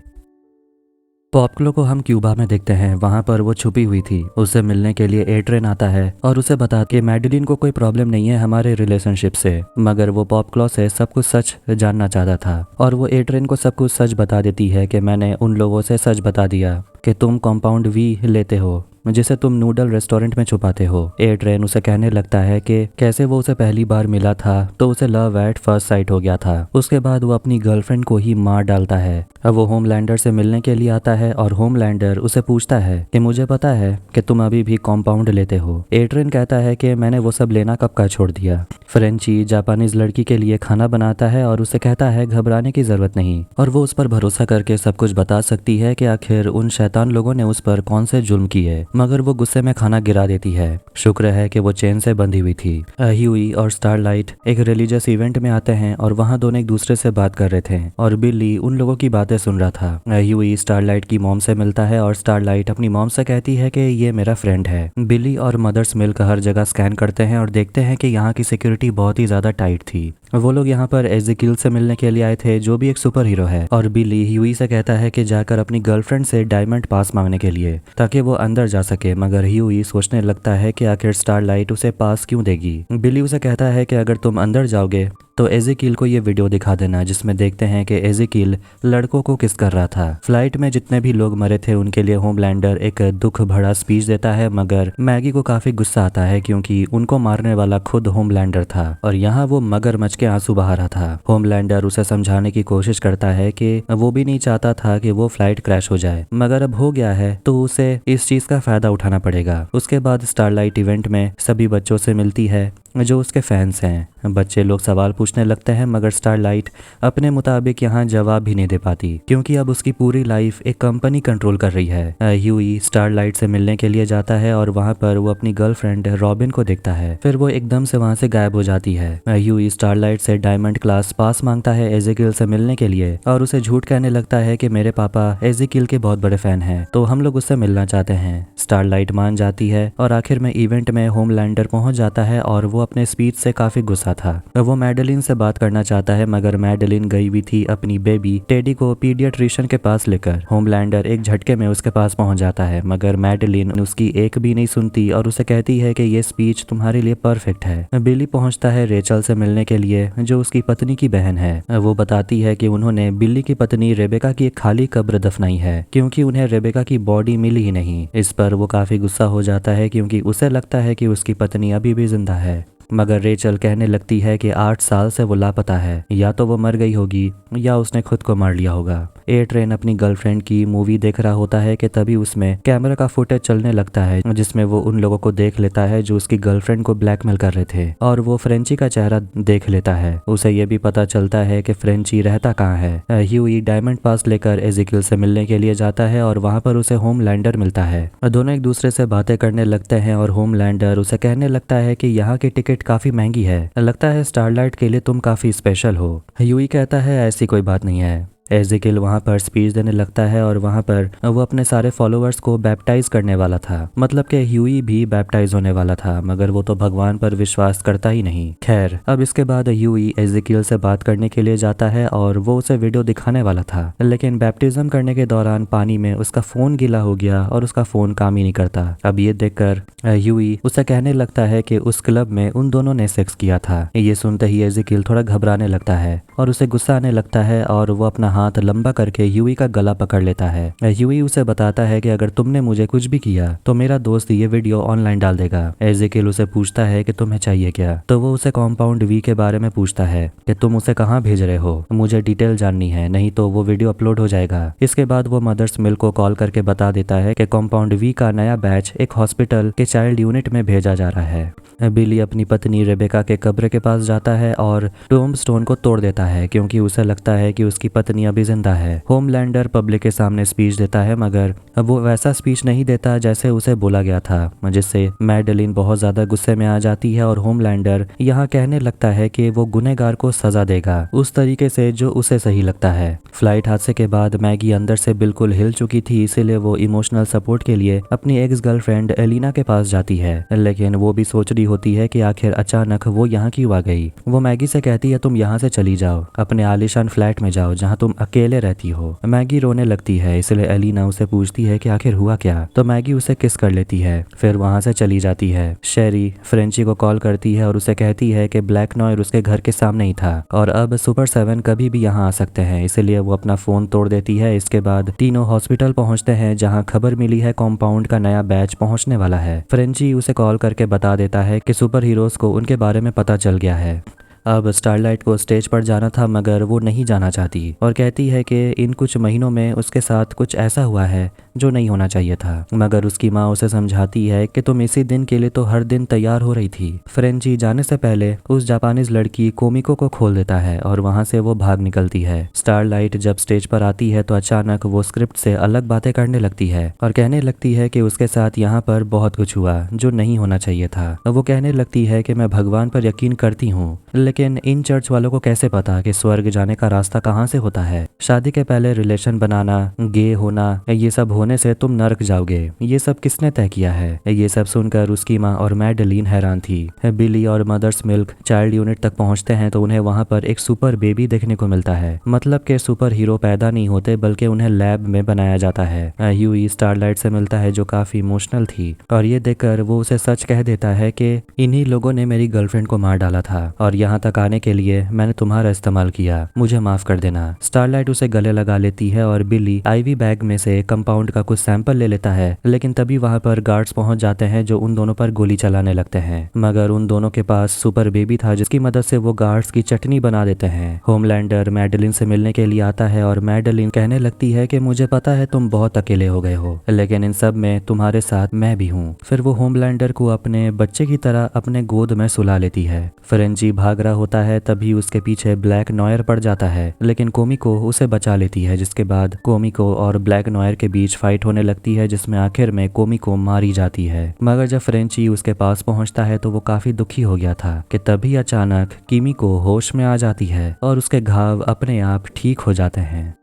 Speaker 1: पॉपक्लो को हम क्यूबा में देखते हैं। वहां पर वो छुपी हुई थी। उसे मिलने के लिए ए ट्रेन आता है और उसे बता के मैडेलिन को कोई प्रॉब्लम नहीं है हमारे रिलेशनशिप से, मगर वो पॉपक्लो से सब कुछ सच जानना चाहता था और वो ए ट्रेन को सब कुछ सच बता देती है कि मैंने उन लोगों से सच बता दिया कि तुम कंपाउंड वी लेते हो जिसे तुम नूडल रेस्टोरेंट में छुपाते हो। ए ट्रेन उसे कहने लगता है कि कैसे वो उसे पहली बार मिला था तो उसे लव एट फर्स्ट साइट हो गया था। उसके बाद वो अपनी गर्लफ्रेंड को ही मार डालता है। अब वो होमलैंडर से मिलने के लिए आता है और होमलैंडर उसे पूछता है कि मुझे पता है कि तुम अभी भी कॉम्पाउंड लेते हो। ए ट्रेन कहता है कि मैंने वो सब लेना कब का छोड़ दिया। फ्रेंची जापानीज लड़की के लिए खाना बनाता है और उसे कहता है घबराने की जरूरत नहीं, और वो उस पर भरोसा करके सब कुछ बता सकती है कि आखिर उन शैतान लोगों ने उस पर कौन से जुल्म किए, मगर वो गुस्से में खाना गिरा देती है। शुक्र है कि वो चेन से बंधी हुई थी। ह्यूई और स्टारलाइट एक रिलीजियस इवेंट में आते हैं और वहां दोनों एक दूसरे से बात कर रहे थे और बिल्ली उन लोगों की बातें सुन रहा था। ह्यूई स्टारलाइट की मॉम से मिलता है और स्टारलाइट अपनी मॉम से कहती है कि ये मेरा फ्रेंड है। बिल्ली और मदर्स मिलकर हर जगह स्कैन करते हैं और देखते हैं कि यहाँ की सिक्योरिटी बहुत ही ज्यादा टाइट थी। वो लोग यहाँ पर एज़ेकियल से मिलने के लिए आए थे, जो भी एक सुपर हीरो है, और बिली ह्यूई से कहता है कि जाकर अपनी गर्लफ्रेंड से डायमंड पास मांगने के लिए ताकि वो अंदर जा सके, मगर ह्यूई सोचने लगता है कि आखिर स्टारलाइट उसे पास क्यों देगी। बिली उसे कहता है कि अगर तुम अंदर जाओगे तो एज़ेकियल को ये वीडियो दिखा देना जिसमें देखते हैं कि एज़ेकियल लड़कों को किस कर रहा था। फ्लाइट में जितने भी लोग मरे थे उनके लिए होमलैंडर एक दुख भरा स्पीच देता है, मगर मैगी को काफी गुस्सा आता है क्योंकि उनको मारने वाला खुद होमलैंडर था और यहाँ वो मगरमच्छ के आंसू बहा रहा था। होमलैंडर उसे समझाने की कोशिश करता है कि वो भी नहीं चाहता था कि वो फ्लाइट क्रैश हो जाए, मगर अब हो गया है तो उसे इस चीज का फायदा उठाना पड़ेगा। उसके बाद स्टारलाइट इवेंट में सभी बच्चों से मिलती है जो उसके फैंस हैं। बच्चे लोग सवाल पूछने लगते हैं, मगर स्टारलाइट अपने मुताबिक यहाँ जवाब भी नहीं दे पाती क्योंकि अब उसकी पूरी लाइफ एक कंपनी कंट्रोल कर रही है। ह्यूई स्टारलाइट से मिलने के लिए जाता है और वहाँ पर वो अपनी गर्लफ्रेंड रॉबिन को देखता है, फिर वो एकदम से वहाँ से गायब हो जाती है। ह्यूई स्टारलाइट से डायमंड क्लास पास मांगता है एज़ेकियल से मिलने के लिए और उसे झूठ कहने लगता है कि मेरे पापा एज़ेकियल के बहुत बड़े फैन हैं तो हम लोग उससे मिलना चाहते हैं। स्टारलाइट मान जाती है और आखिर में इवेंट में होमलैंडर पहुंच जाता है और वो अपने स्पीच से काफी गुस्सा था। वो मैडेलिन से बात करना चाहता है, मगर मैडेलिन गई हुई थी अपनी बेबी टेडी को पीडियाट्रिशियन के पास लेकर। होमलैंडर एक झटके में उसके पास पहुंच जाता है, मगर मैडेलिन उसकी एक भी नहीं सुनती और उसे कहती है कि ये स्पीच तुम्हारे लिए परफेक्ट है। बिली पहुंचता है रेचल से मिलने के लिए जो उसकी पत्नी की बहन है। वो बताती है कि उन्होंने बिल्ली की पत्नी रेबेका की एक खाली कब्र दफनाई है क्योंकि उन्हें रेबेका की बॉडी मिली ही नहीं। इस पर वो काफी गुस्सा हो जाता है क्योंकि उसे लगता है कि उसकी पत्नी अभी भी जिंदा है, मगर रेचल कहने लगती है कि 8 साल से वो लापता है, या तो वो मर गई होगी या उसने खुद को मार लिया होगा। ए ट्रेन अपनी गर्लफ्रेंड की मूवी देख रहा होता है कि तभी उसमें कैमरा का फुटेज चलने लगता है जिसमें वो उन लोगों को देख लेता है जो उसकी गर्लफ्रेंड को ब्लैकमेल कर रहे थे और वो फ्रेंची का चेहरा देख लेता है। उसे ये भी पता चलता है कि फ्रेंची रहता कहाँ है। ह्यूई डायमंड पास लेकर एज़ेकियल से मिलने के लिए जाता है और वहाँ पर उसे होमलैंडर मिलता है। दोनों एक दूसरे से बातें करने लगते हैं और होमलैंडर उसे कहने लगता है कि यहाँ की टिकट काफी महंगी है, लगता है स्टारलाइट के लिए तुम काफी स्पेशल हो। ह्यूई कहता है ऐसी कोई बात नहीं है। एज़ेकियल वहाँ पर स्पीच देने लगता है और वहाँ पर वो अपने सारे फॉलोअर्स को बैप्टाइज करने वाला था, मतलब कि ह्यूई भी बैप्टाइज होने वाला था, मगर वो तो भगवान पर विश्वास करता ही नहीं। खैर, अब इसके बाद ह्यूई एज़ेकियल से बात करने के लिए जाता है और वो उसे वीडियो दिखाने वाला था, लेकिन बैप्टिज्म करने के दौरान पानी में उसका फोन गीला हो गया और उसका फोन काम ही नहीं करता। अब ये देखकर ह्यूई उसे कहने लगता है कि उस क्लब में उन दोनों ने सेक्स किया था। ये सुनते ही एज़ेकियल थोड़ा घबराने लगता है और उसे गुस्सा आने लगता है और वो अपना हाथ लंबा करके ह्यूई का गला पकड़ लेता है। ह्यूई उसे बताता है कि अगर तुमने मुझे कुछ भी किया तो मेरा दोस्त ये वीडियो ऑनलाइन डाल देगा। एज़ेकियल उसे पूछता है कि तुम्हें चाहिए क्या, तो वो उसे कॉम्पाउंड वी के बारे में पूछता है कि तुम उसे कहाँ भेज रहे हो, मुझे डिटेल जाननी है, नहीं तो वो वीडियो अपलोड हो जाएगा। इसके बाद वो मदर्स मिल को कॉल करके बता देता है कि कॉम्पाउंड वी का नया बैच एक हॉस्पिटल के चाइल्ड यूनिट में भेजा जा रहा है। बिली अपनी पत्नी रेबेका के कब्र के पास जाता है और टोम्बस्टोन को तोड़ देता है क्योंकि उसे लगता है कि उसकी पत्नी एलिनी अभी जिंदा है। होमलैंडर पब्लिक के सामने स्पीच देता है मगर वो वैसा स्पीच नहीं देता जैसे उसे बोला गया था, जिससे मैडेलिन बहुत ज्यादा गुस्से में आ जाती है और होमलैंडर यहाँ कहने लगता है कि वो गुनहगार को सजा देगा उस तरीके से जो उसे सही लगता है। फ्लाइट हादसे के बाद मैगी अंदर से बिल्कुल हिल चुकी थी, इसीलिए वो इमोशनल सपोर्ट के लिए अपनी एक्स गर्लफ्रेंड एलिना के पास जाती है, लेकिन वो भी सोच रही होती है कि आखिर अचानक वो यहाँ क्यों आ गई। वो मैगी से कहती है तुम यहाँ से चली जाओ, अपने आलीशान फ्लैट में जाओ जहाँ तुम अकेले रहती हो। मैगी रोने लगती है, इसलिए एलिना उसे पूछती है कि आखिर हुआ क्या, तो मैगी उसे किस कर लेती है, फिर वहां से चली जाती है। शेरी फ्रेंची को कॉल करती है और उसे कहती है कि ब्लैक नॉयर उसके घर के सामने ही था और अब सुपर 7 कभी भी यहाँ आ सकते हैं, इसलिए वो अपना फोन तोड़ देती है। इसके बाद तीनों हॉस्पिटल पहुंचते हैं जहां खबर मिली है कॉम्पाउंड का नया बैच पहुंचने वाला है। फ्रेंची उसे कॉल करके बता देता है कि सुपर हीरोज को उनके बारे में पता चल गया है। अब स्टारलाइट को स्टेज पर जाना था मगर वो नहीं जाना चाहती और कहती है कि इन कुछ महीनों में उसके साथ कुछ ऐसा हुआ है जो नहीं होना चाहिए था, मगर उसकी माँ उसे समझाती है कि तुम इसी दिन के लिए तो हर दिन तैयार हो रही थी। फ्रेंची जाने से पहले उस जापानीज लड़की कोमिको को खोल देता है और वहां से वो भाग निकलती है। स्टारलाइट जब स्टेज पर आती है तो अचानक वो स्क्रिप्ट से अलग बातें करने लगती है और कहने लगती है कि उसके साथ यहाँ पर बहुत कुछ हुआ जो नहीं होना चाहिए था। वो कहने लगती है कि मैं भगवान पर यकीन करती हूँ, लेकिन इन चर्च वालों को कैसे पता कि स्वर्ग जाने का रास्ता कहाँ से होता है। शादी के पहले रिलेशन बनाना, गे होना, ये सब होने से तुम नरक जाओगे, ये सब किसने तय किया है। ये सब सुनकर उसकी माँ और मैडेलिन हैरान थी। बिली और मदर्स मिल्क चाइल्ड यूनिट तक पहुंचते हैं तो उन्हें वहां पर एक सुपर बेबी देखने को मिलता है, मतलब के सुपर हीरो पैदा नहीं होते बल्कि उन्हें लैब में बनाया जाता है। ह्यूई स्टारलाइट से मिलता है जो काफी इमोशनल थी और ये देखकर वो उसे सच कह देता है कि इन्हीं लोगों ने मेरी गर्लफ्रेंड को मार डाला था और यहाँ तक आने के लिए मैंने तुम्हारा इस्तेमाल किया, मुझे माफ कर देना। स्टारलाइट उसे गले लगा लेती है और बिली आईवी बैग में से कंपाउंड का कुछ सैंपल ले लेता है, लेकिन तभी वहां पर गार्ड्स पहुंच जाते हैं जो उन दोनों पर गोली चलाने लगते हैं, मगर उन दोनों के पास सुपर बेबी था जिसकी मदद से वो गार्ड्स की चटनी बना देते हैं। होमलैंडर मैडेलिन से मिलने के लिए आता है और मैडेलिन कहने लगती है कि मुझे पता है तुम बहुत अकेले हो गए हो, लेकिन इन सब में तुम्हारे साथ मैं भी हूँ। फिर वो होमलैंडर को अपने बच्चे की तरह अपने गोद में सुला लेती है। फ्रेंची भाग रहा होता है, तभी उसके पीछे ब्लैक नॉयर पड़ जाता है, लेकिन कोमिको उसे बचा लेती है, जिसके बाद कोमिको और ब्लैक नॉयर के बीच फाइट होने लगती है जिसमें आखिर में कोमिको मारी जाती है। मगर जब फ्रेंची उसके पास पहुंचता है तो वो काफी दुखी हो गया था कि तभी अचानक किमिको होश में आ जाती है और उसके घाव अपने आप ठीक हो जाते हैं।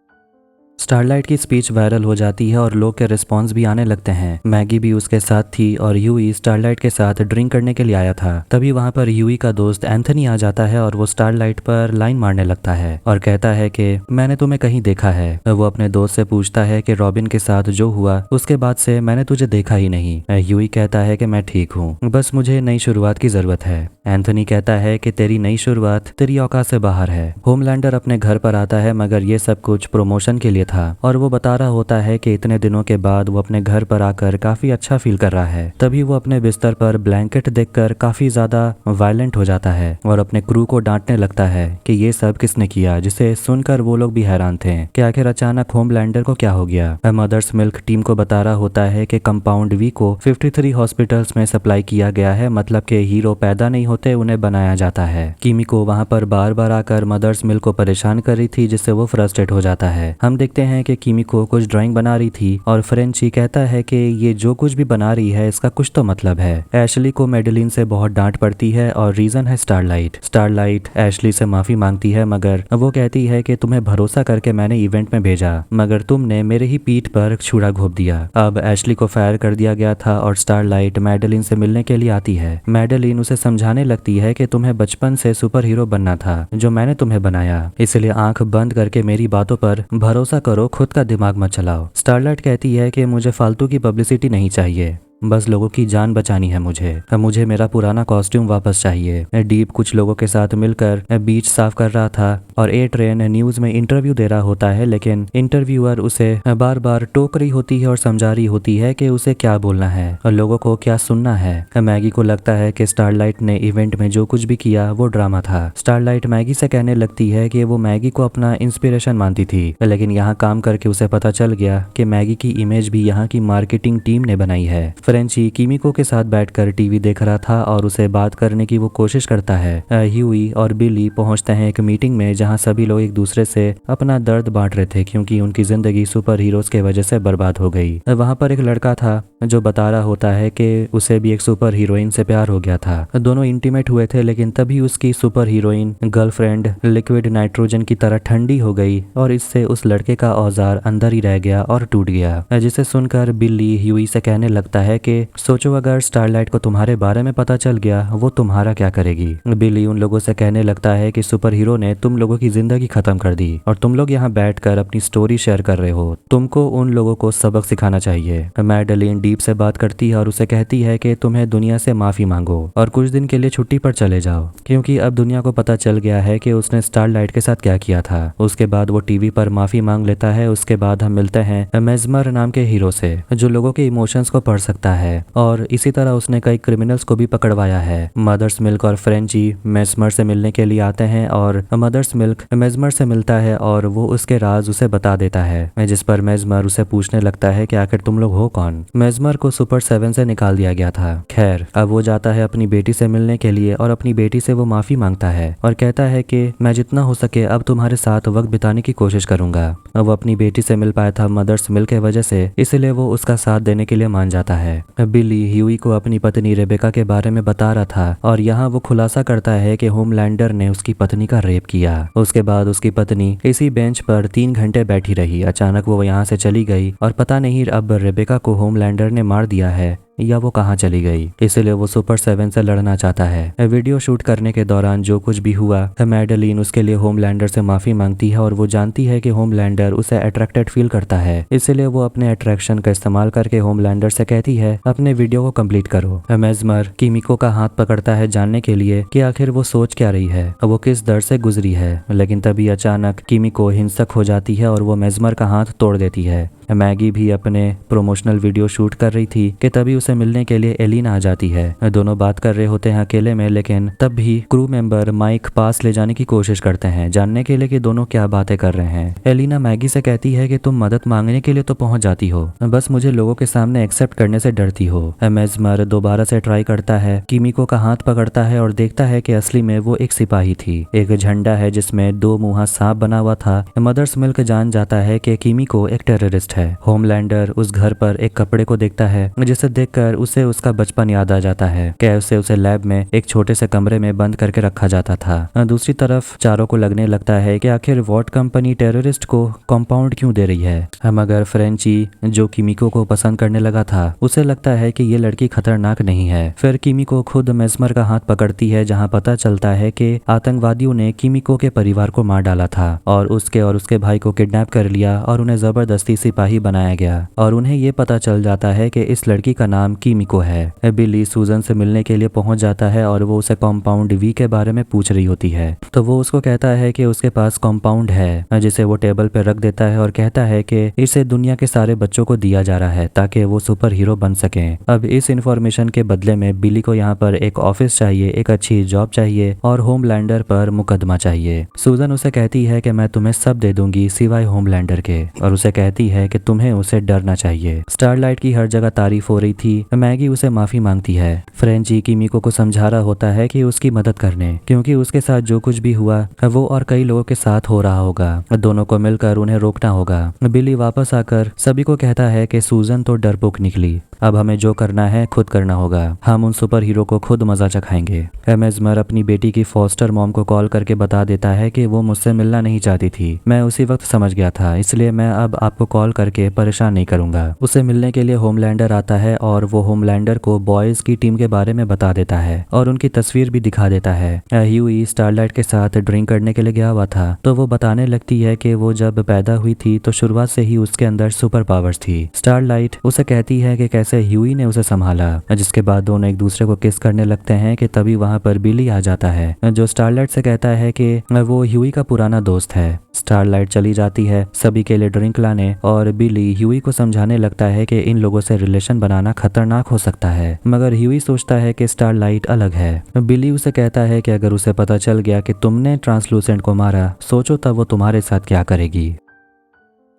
Speaker 1: स्टारलाइट की स्पीच वायरल हो जाती है और लोग के रिस्पॉन्स भी आने लगते हैं। मैगी भी उसके साथ थी और ह्यूई स्टारलाइट के साथ ड्रिंक करने के लिए आया था। तभी वहां पर ह्यूई का दोस्त एंथनी आ जाता है और वो स्टारलाइट पर लाइन मारने लगता है और कहता है कि मैंने तुम्हें कहीं देखा है। वो अपने दोस्त से पूछता है कि रॉबिन के साथ जो हुआ उसके बाद से मैंने तुझे देखा ही नहीं। ह्यूई कहता है कि मैं ठीक हूँ, बस मुझे नई शुरुआत की जरूरत है। एंथनी कहता है कि तेरी नई शुरुआत तेरी औकात से बाहर है। होमलैंडर अपने घर पर आता है मगर ये सब कुछ प्रमोशन के लिए था और वो बता रहा होता है कि इतने दिनों के बाद वो अपने घर पर आकर काफी अच्छा फील कर रहा है। तभी वो अपने बिस्तर पर ब्लैंकेट देखकर काफी ज्यादा वायलेंट हो जाता है और अपने क्रू को डांटने लगता है कि ये सब किसने किया, जिसे सुनकर वो लोग भी हैरान थे कि आखिर अचानक होमलैंडर को क्या हो गया। मदर्स मिल्क टीम को बता रहा होता है कि कंपाउंड वी को 53 हॉस्पिटल्स में सप्लाई किया गया है, मतलब के हीरो पैदा नहीं होते उन्हें बनाया जाता है। किमिको वहां पर बार बार आकर मदर्स मिल्क को परेशान कर रही थी जिससे वो फ्रस्ट्रेट हो जाता है। हम देखते हैं कि किमिको कुछ ड्राइंग बना रही थी और फ्रेंची कहता है कि ये जो कुछ भी बना रही है इसका कुछ तो मतलब है। एशली को मैडेलिन से बहुत डांट पड़ती है और रीजन है स्टारलाइट। स्टारलाइट एशली से माफी मांगती है मगर वो कहती है कि तुम्हें भरोसा करके मैंने इवेंट में भेजा मगर तुमने मेरे ही पीठ पर छुरा घोंप दिया। अब एशली को फायर कर दिया गया था और स्टारलाइट मैडेलिन से मिलने के लिए आती है। मैडेलिन उसे समझाने लगती है कि तुम्हें बचपन से सुपर हीरो बनना था जो मैंने तुम्हें बनाया, इसलिए आंख बंद करके मेरी बातों पर भरोसा करो, खुद का दिमाग मत चलाओ। स्टारलाइट कहती है कि मुझे फालतू की पब्लिसिटी नहीं चाहिए, बस लोगों की जान बचानी है मुझे मेरा पुराना कॉस्ट्यूम वापस चाहिए। डीप कुछ लोगों के साथ मिलकर बीच साफ कर रहा था और ए ट्रेन न्यूज में इंटरव्यू दे रहा होता है, लेकिन इंटरव्यूअर उसे बार बार टोक रही होती है और समझा रही होती है कि उसे क्या बोलना है और लोगों को क्या सुनना है। मैगी को लगता है कि स्टारलाइट ने इवेंट में जो कुछ भी किया वो ड्रामा था। स्टारलाइट मैगी से कहने लगती है कि वो मैगी को अपना इंस्पिरेशन मानती थी, लेकिन यहाँ काम करके उसे पता चल गया कि मैगी की इमेज भी यहाँ की मार्केटिंग टीम ने बनाई है। फ्रेंची किमिको के साथ बैठकर टीवी देख रहा था और उसे बात करने की वो कोशिश करता है। ह्यूई और बिली पहुंचते हैं एक मीटिंग में जहां सभी लोग एक दूसरे से अपना दर्द बांट रहे थे क्योंकि उनकी जिंदगी सुपर हीरोज के वजह से बर्बाद हो गई। वहां पर एक लड़का था जो बता रहा होता है कि उसे भी एक सुपर हीरोइन से प्यार हो गया था। दोनों इंटीमेट हुए थे लेकिन तभी उसकी super heroine girlfriend liquid nitrogen की तरह ठंडी हो गई और इससे उस लड़के का औजार अंदर ही रह गया और टूट गया। जिसे सुनकर बिल्ली ह्यूई से कहने लगता है कि सोचो अगर स्टारलाइट को तुम्हारे बारे में पता चल गया वो तुम्हारा क्या करेगी। बिल्ली उन लोगों से कहने लगता है कि सुपर हीरो ने तुम लोगों की जिंदगी खत्म कर दी और तुम लोग यहाँ बैठकर अपनी स्टोरी शेयर कर रहे हो। तुमको उन लोगों को सबक सिखाना चाहिए। मैडेलिन डीप से बात करती है और उसे कहती है कि तुम्हें दुनिया से माफी मांगो और कुछ दिन के लिए छुट्टी पर चले जाओ क्योंकि अब दुनिया को पता चल गया है कि उसने स्टारलाइट के साथ क्या किया था। उसके बाद वो टीवी पर माफी मांग लेता है। उसके बाद हम मिलते हैं मेजमर नाम के हीरो से जो लोगों के इमोशंस को पढ़ सकता है और इसी तरह उसने कई क्रिमिनल्स को भी पकड़वाया है। मदर्स मिल्क और फ्रेंची मेजमर से मिलने के लिए आते हैं और मदर्स मिल्क मेजमर से मिलता है और वो उसके राज उसे बता देता है, जिस पर मेजमर उसे पूछने लगता है कि आखिर तुम लोग हो कौन। मेजमर को सुपर 7 से निकाल दिया गया था। खैर अब वो जाता है अपनी बेटी से मिलने के लिए और अपनी बेटी से वो माफी मांगता है और कहता है कि मैं जितना हो सके अब तुम्हारे साथ वक्त बिताने की कोशिश करूंगा। अब वो अपनी बेटी से मिल पाया था मदर्स मिल्क के वजह से, इसलिए वो उसका साथ देने के लिए मान जाता है। बिली ह्यूई को अपनी पत्नी रेबेका के बारे में बता रहा था और यहाँ वो खुलासा करता है कि होमलैंडर ने उसकी पत्नी का रेप किया। उसके बाद उसकी पत्नी इसी बेंच पर 3 घंटे बैठी रही। अचानक वो यहाँ से चली गई और पता नहीं अब रेबेका को होमलैंडर ने मार दिया है या वो कहाँ चली गई। इसलिए वो सुपर 7 से लड़ना चाहता है। वीडियो शूट करने के दौरान जो कुछ भी हुआ मैडेलिन उसके लिए होमलैंडर से माफी मांगती है और वो जानती है कि होमलैंडर उसे अट्रैक्टेड फील करता है। इसलिए वो अपने अट्रैक्शन का इस्तेमाल करके होमलैंडर से कहती है अपने वीडियो को कंप्लीट करो। मेजमर किमिको का हाथ पकड़ता है जानने के लिए कि आखिर वो सोच क्या रही है, वो किस दर्द से गुजरी है। लेकिन तभी अचानक किमिको हिंसक हो जाती है और वो मेजमर का हाथ तोड़ देती है। मैगी भी अपने प्रोमोशनल वीडियो शूट कर रही थी कि तभी उसे मिलने के लिए एलिन आ जाती है। दोनों बात कर रहे होते हैं अकेले में, लेकिन तब भी क्रू मेंबर माइक पास ले जाने की कोशिश करते हैं जानने के लिए कि दोनों क्या बातें कर रहे हैं। एलिना मैगी से कहती है कि तुम मदद मांगने के लिए तो पहुंच जाती हो, बस मुझे लोगों के सामने एक्सेप्ट करने से डरती हो। मेजमर दोबारा से ट्राई करता है, किमिको का हाथ पकड़ता है और देखता है कि असली में वो एक सिपाही थी। एक झंडा है जिसमें 2 मुंहा सांप बना हुआ था। मदर्स मिल्क जान जाता है कि किमिको एक टेररिस्ट है। होमलैंडर उस घर पर एक कपड़े को देखता है जिसे देखकर उसे उसका बचपन याद आ जाता है कि उसे लैब में एक छोटे से कमरे में बंद करके रखा जाता था। दूसरी तरफ चारों को लगने लगता है कि आखिर वॉट कंपनी टेररिस्ट को कंपाउंड क्यों दे रही है। मगर फ्रेंची जो किमिको को पसंद करने लगा था उसे लगता है कि ये लड़की खतरनाक नहीं है। फिर किमिको खुद मेजमर का हाथ पकड़ती है जहाँ पता चलता है कि आतंकवादियों ने किमिको के परिवार को मार डाला था और उसके भाई को किडनैप कर लिया और उन्हें जबरदस्ती सिपाही बनाया गया और उन्हें ये पता चल जाता है कि इस लड़की का नाम किमिको है। बिली सूजन से मिलने के लिए पहुंच जाता है और वो उसे कॉम्पाउंड वी के बारे में पूछ रही होती है तो वो उसको कहता है कि उसके पास कॉम्पाउंड है जिसे वो टेबल पे रख देता है और कहता है कि इसे दुनिया के सारे बच्चों को दिया जा रहा है ताकि वो सुपर हीरो बन सके। अब इस इंफॉर्मेशन के बदले में बिली को यहाँ पर एक ऑफिस चाहिए, एक अच्छी जॉब चाहिए और होमलैंडर पर मुकदमा चाहिए। सूजन उसे कहती है कि मैं तुम्हें सब दे दूंगी सिवाय होमलैंडर के और उसे कहती है कि तुम्हें उसे डरना चाहिए। स्टारलाइट की हर जगह तारीफ हो रही थी। मैगी उसे माफी मांगती है। फ्रेंची किमिको को समझा रहा होता है कि उसकी मदद करने, क्योंकि उसके साथ जो कुछ भी हुआ वो और कई लोगों के साथ हो रहा होगा। दोनों को मिलकर उन्हें रोकना होगा। बिली वापस आकर सभी को कहता है कि सूजन तो डरपोक निकली, अब हमें जो करना है खुद करना होगा। हम उन सुपर हीरो को खुद मजा चखाएंगे। मेजमर अपनी बेटी की फॉस्टर मॉम को कॉल करके बता देता है कि वो मुझसे मिलना नहीं चाहती थी। मैं उसी वक्त समझ गया था, इसलिए मैं अब आपको कॉल करके परेशान नहीं करूंगा। उसे मिलने के लिए होमलैंडर आता है और वो होमलैंडर को बॉयज की टीम के बारे में बता देता है और उनकी तस्वीर भी दिखा देता है। ह्यूई स्टारलाइट के साथ ड्रिंक करने के लिए गया हुआ था तो वो बताने लगती है कि वो जब पैदा हुई थी तो शुरुआत से ही उसके अंदर सुपर पावर्स थी। स्टारलाइट उसे कहती है कि कैसे ह्यूई ने उसे संभाला, जिसके बाद दोनों एक दूसरे को किस करने लगते हैं कि तभी वहां पर बिली आ जाता है जो स्टारलाइट से कहता है कि वो ह्यूई का पुराना दोस्त है। स्टारलाइट चली जाती है सभी के लिए ड्रिंक लाने और बिली ह्यूई को समझाने लगता है कि इन लोगों से रिलेशन बनाना खतरनाक हो सकता है, मगर ह्यूई सोचता है कि स्टारलाइट अलग है। बिली उसे कहता है कि अगर उसे पता चल गया कि तुमने ट्रांसलूसेंट को मारा, सोचो तब वो तुम्हारे साथ क्या करेगी।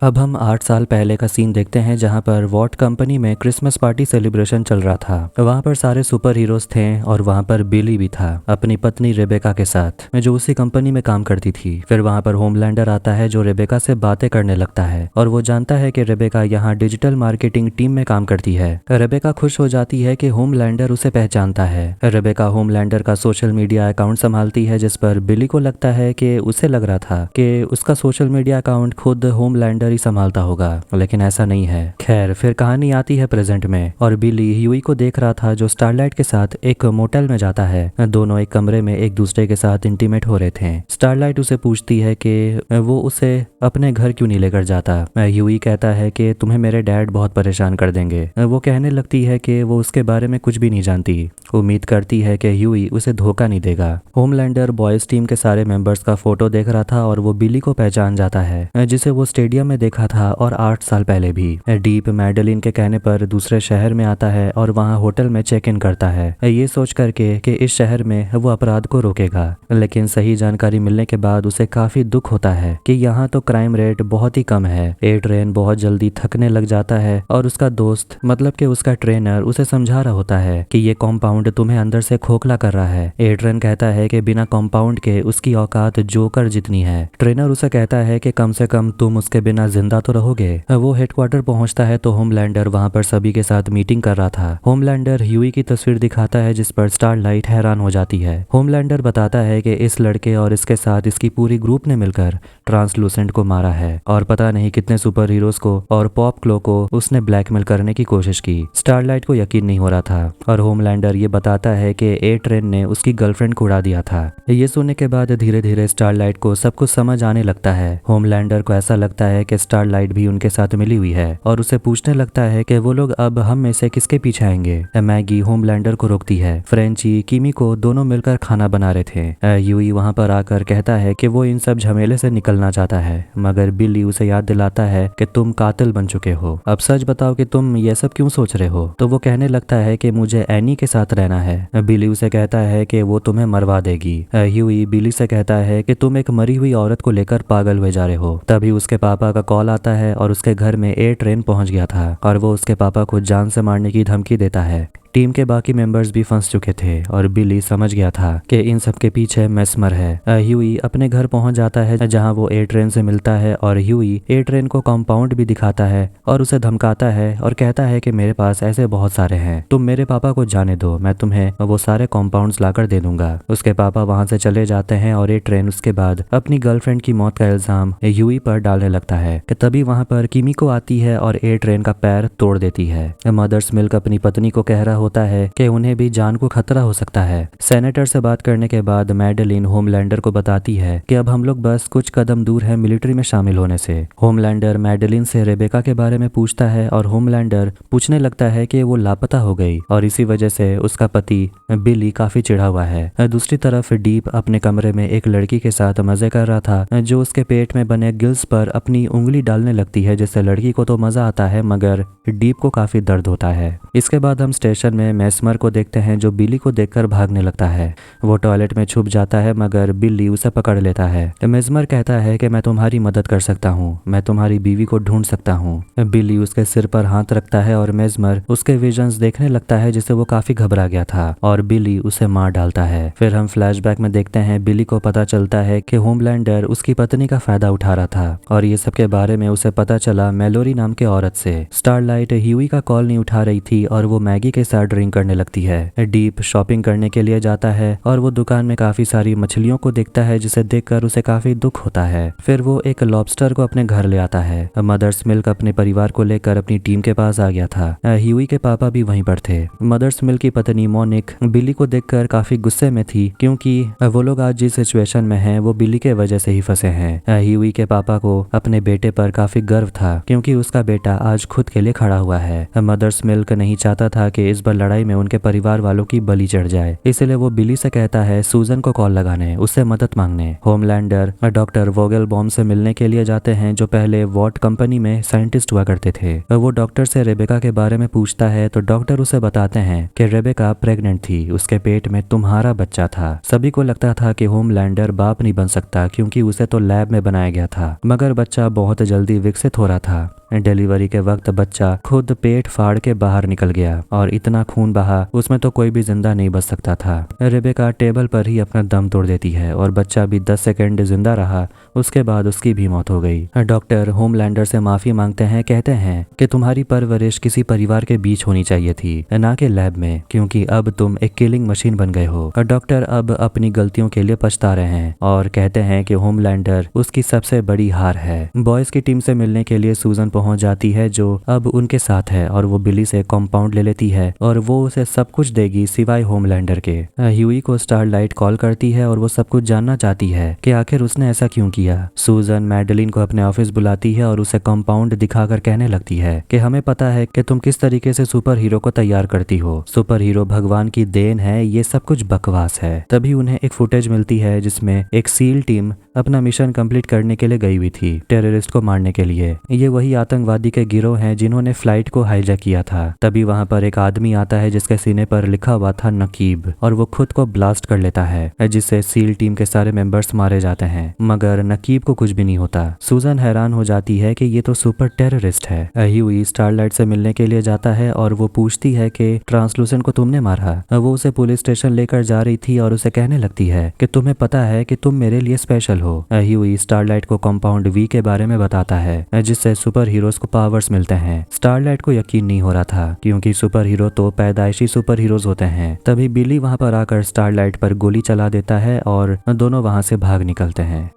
Speaker 1: अब हम 8 साल पहले का सीन देखते हैं जहां पर वॉट कंपनी में क्रिसमस पार्टी सेलिब्रेशन चल रहा था। वहां पर सारे सुपर हीरोज थे और वहां पर बिली भी था अपनी पत्नी रेबेका के साथ, जो उसी कंपनी में काम करती थी। फिर वहां पर होमलैंडर आता है जो रेबेका से बातें करने लगता है और वो जानता है कि रेबेका यहाँ डिजिटल मार्केटिंग टीम में काम करती है। रेबेका खुश हो जाती है कि होमलैंडर उसे पहचानता है। रेबेका होमलैंडर का सोशल मीडिया अकाउंट संभालती है, जिस पर बिली को लगता है कि उसे लग रहा था कि उसका सोशल मीडिया अकाउंट खुद होमलैंडर ही संभालता होगा, लेकिन ऐसा नहीं है। खैर, फिर कहानी आती है प्रेजेंट में और बिली ह्यूई को देख रहा था जो स्टारलाइट के साथ एक मोटेल में जाता है। दोनों एक कमरे में एक दूसरे के साथ इंटीमेट हो रहे थे। स्टारलाइट उसे पूछती है कि वो उसे अपने घर क्यों नहीं लेकर जाता। ह्यूई कहता है कि तुम्हें मेरे डैड बहुत परेशान कर देंगे। वो कहने लगती है कि वो उसके बारे में कुछ भी नहीं जानती। उम्मीद करती है कि ह्यूई उसे धोखा नहीं देगा। होमलैंडर बॉयज टीम के सारे मेंबर्स का फोटो देख रहा था और वो बिली को पहचान जाता है, जिसे वो स्टेडियम में देखा था और 8 साल पहले भी। डीप मैडेलिन के कहने पर दूसरे शहर में आता है और वहाँ होटल में चेक इन करता है, ये सोच करके कि इस शहर में वो अपराध को रोकेगा। लेकिन सही जानकारी मिलने के बाद उसे काफी दुख होता है कि यहाँ तो क्राइम रेट बहुत ही कम है। एड्रियन बहुत जल्दी थकने लग जाता है और उसका दोस्त मतलब कि उसका ट्रेनर उसे समझा रहा होता है कि ये कॉम्पाउंड तुम्हें अंदर से खोखला कर रहा है। एड्रियन कहता है कि बिना कॉम्पाउंड के उसकी औकात जोकर जितनी है। ट्रेनर उसे कहता है कि कम से कम तुम उसके बिना जिंदा तो रहोगे। वो हेडक्वार्टर पहुंचता है तो होमलैंडर वहां पर सभी के साथ मीटिंग कर रहा था। होमलैंडर ह्यूई की तस्वीर दिखाता है जिस पर स्टारलाइट हैरान हो जाती है। होमलैंडर बताता है कि इस लड़के और इसके साथ इसकी पूरी ग्रुप ने मिलकर ट्रांसलूसेंट को मारा है और पता नहीं कितने सुपर हीरोज को और पॉप क्लो को उसने ब्लैकमेल करने की कोशिश की। स्टारलाइट को यकीन नहीं हो रहा था और होमलैंडर ये बताता है कि ए ट्रेन ने उसकी गर्लफ्रेंड को उड़ा दिया था। ये सुनने के बाद धीरे धीरे स्टारलाइट को सब कुछ समझ आने लगता है। होमलैंडर को ऐसा लगता है कि स्टारलाइट भी उनके साथ मिली हुई है और उसे पूछने लगता है कि वो लोग अब हम में से किसके पीछे आएंगे। मैगी होमलैंडर को रोकती है। फ्रेंची किमिको दोनों मिलकर खाना बना रहे थे। यूई वहां पर आकर कहता है कि वो इन सब झमेले से निकलना चाहता है, मगर बिल्ली उसे याद दिलाता है कि तुम कातिल बन चुके हो। अब सच बताओ कि तुम ये सब क्यों सोच रहे हो। तो वो कहने लगता है कि मुझे एनी के साथ रहना है। बिली उसे कहता है कि वो तुम्हें मरवा देगी। ह्यूई बिली से कहता है कि तुम एक मरी हुई औरत को लेकर पागल हुए जा रहे हो। तभी उसके पापा का कॉल आता है और उसके घर में एयर ट्रेन पहुंच गया था और वो उसके पापा को जान से मारने की धमकी देता है। टीम के बाकी मेंबर्स भी फंस चुके थे और बिली समझ गया था कि इन सब के पीछे मेस्मर है। ह्यूई अपने घर पहुंच जाता है जहां वो एयर ट्रेन से मिलता है और ह्यूई एयर ट्रेन को कंपाउंड भी दिखाता है और उसे धमकाता है और कहता है कि मेरे पास ऐसे बहुत सारे हैं, तुम मेरे पापा को जाने दो, मैं तुम्हें वो सारे कंपाउंड्स लाकर दे दूंगा। उसके पापा वहां से चले जाते हैं और एयर ट्रेन उसके बाद अपनी गर्लफ्रेंड की मौत का इल्जाम ह्यूई पर डालने लगता है कि तभी वहां पर किमिको आती है और एयर ट्रेन का पैर तोड़ देती है। मदर्स मिल्क अपनी पत्नी को कह रहा होता है कि उन्हें भी जान को खतरा हो सकता है। सेनेटर से बात करने के बाद मैडेलिन होमलैंडर को बताती है कि अब हम लोग बस कुछ कदम दूर है मिलिट्री में शामिल होने से। होमलैंडर मैडेलिन से रेबेका के बारे में पूछता है और होमलैंडर पूछने लगता है कि वो लापता हो गई और इसी वजह से उसका पति बिली काफी चिढ़ा हुआ है। दूसरी तरफ डीप अपने कमरे में एक लड़की के साथ मजे कर रहा था जो उसके पेट में बने गिल्स पर अपनी उंगली डालने लगती है, जिससे लड़की को तो मजा आता है मगर डीप को काफी दर्द होता है। इसके बाद हम स्टेशन में मेस्मर को देखते हैं जो बिली को देखकर भागने लगता है। वो टॉयलेट में छुप जाता है मगर बिली उसे पकड़ लेता है। मेस्मर कहता है कि मैं तुम्हारी मदद कर सकता हूँ, मैं तुम्हारी बीवी को ढूंढ सकता हूँ। बिली उसके सिर पर हाथ रखता है और मेस्मर उसके विजन्स देखने लगता है जिससे वो काफी घबरा गया था और बिली उसे मार डालता है। फिर हम फ्लैशबैक में देखते हैं बिली को पता चलता है कि होमलैंडर उसकी पत्नी का फायदा उठा रहा था और ये सब के बारे में उसे पता चला मेलोरी नाम के औरत से। स्टारलाइट ह्यूई का कॉल नहीं उठा रही थी और वो मैगी के साथ ड्रिंक करने लगती है। डीप शॉपिंग करने के लिए जाता है और वो दुकान में काफी सारी मछलियों को देखता है जिसे देखकर उसे काफी दुख होता है। फिर वो एक लॉबस्टर को अपने घर ले आता है। मदर्स मिल्क अपने परिवार को लेकर अपनी टीम के पास आ गया था। ह्यूई के पापा भी वहीं पर थे। मदर्स मिल्क की पत्नी मोनिक बिली को देखकर काफी गुस्से में थी क्योंकि वो लोग आज जिस सिचुएशन में हैं वो बिली के वजह से ही फंसे हैं। ह्यूई के पापा को अपने बेटे पर काफी गर्व था क्योंकि उसका बेटा आज खुद के लिए खड़ा हुआ है। मदर्स मिल्क नहीं चाहता था कि इस पर लड़ाई में उनके परिवार वालों की बलि चढ़ जाए। इसलिए वो बिली से कहता है सूजन को कॉल लगाने, उससे मदद मांगने। होमलैंडर डॉक्टर वोगलबॉम से मिलने के लिए जाते हैं जो पहले वॉट कंपनी में साइंटिस्ट हुआ करते थे। वो डॉक्टर से रेबेका के बारे में पूछता है तो डॉक्टर उसे बताते हैं कि रेबेका प्रेग्नेंट थी, उसके पेट में तुम्हारा बच्चा था। सभी को लगता था कि होमलैंडर बाप नहीं बन सकता क्योंकि उसे तो लैब में बनाया गया था, मगर बच्चा बहुत जल्दी विकसित हो रहा था। डिलीवरी के वक्त बच्चा खुद पेट फाड़ के बाहर निकल गया और इतना खून बहा उसमें तो कोई भी जिंदा नहीं बच सकता था। रेबेका टेबल पर ही अपना दम तोड़ देती है और बच्चा भी 10 सेकंड जिंदा रहा, उसके बाद उसकी भी मौत हो गई। डॉक्टर होमलैंडर से माफी मांगते हैं, कहते हैं कि तुम्हारी परवरिश किसी परिवार के बीच होनी चाहिए थी, ना कि लैब में, क्योंकि अब तुम एक किलिंग मशीन बन गए हो। डॉक्टर अब अपनी गलतियों के लिए पछता रहे हैं और कहते हैं कि होमलैंडर उसकी सबसे बड़ी हार है। बॉयज की टीम से मिलने के लिए सूजन पहुंच जाती है जो अब उनके साथ है और वो बिली से कंपाउंड ले लेती है और वो उसे सब कुछ देगी सिवाय होमलैंडर के। ह्यूई को स्टारलाइट कॉल करती है और वो सब कुछ जानना चाहती है कि आखिर उसने ऐसा क्यों किया। सूजन मैडेलिन को अपने ऑफिस बुलाती है और उसे कंपाउंड दिखाकर कहने लगती है कि हमें पता है कि तुम किस तरीके से सुपर हीरो को तैयार करती हो, सुपर हीरो भगवान की देन है, ये सब कुछ बकवास है। तभी उन्हें एक फुटेज मिलती है जिसमें एक सील टीम अपना मिशन कंप्लीट करने के लिए गई हुई थी, टेररिस्ट को मारने के लिए। ये वही आतंकवादी के गिरोह हैं जिन्होंने फ्लाइट को हाईजैक किया था। तभी वहां पर एक आदमी आता है जिसके सीने पर लिखा हुआ था नकीब, और वो खुद को ब्लास्ट कर लेता है जिससे सील टीम के सारे मेंबर्स मारे जाते हैं, मगर नकीब को कुछ भी नहीं होता। सूजन हैरान हो जाती है कि ये तो सुपर टेररिस्ट है। ह्यूई स्टारलाइट से मिलने के लिए जाता है और वो पूछती है कि ट्रांसलूसेंट को तुमने मारा। वो उसे पुलिस स्टेशन लेकर जा रही थी और उसे कहने लगती है कि तुम्हें पता है कि तुम मेरे लिए स्पेशल हो। ह्यूई स्टारलाइट को कंपाउंड वी के बारे में बताता है जिससे सुपर हीरोज को पावर्स मिलते हैं। स्टारलाइट को यकीन नहीं हो रहा था क्योंकि सुपर हीरो तो पैदाइशी सुपर हीरोज होते हैं। तभी बिली वहां पर आकर स्टारलाइट पर गोली चला देता है और दोनों वहां से भाग निकलते हैं।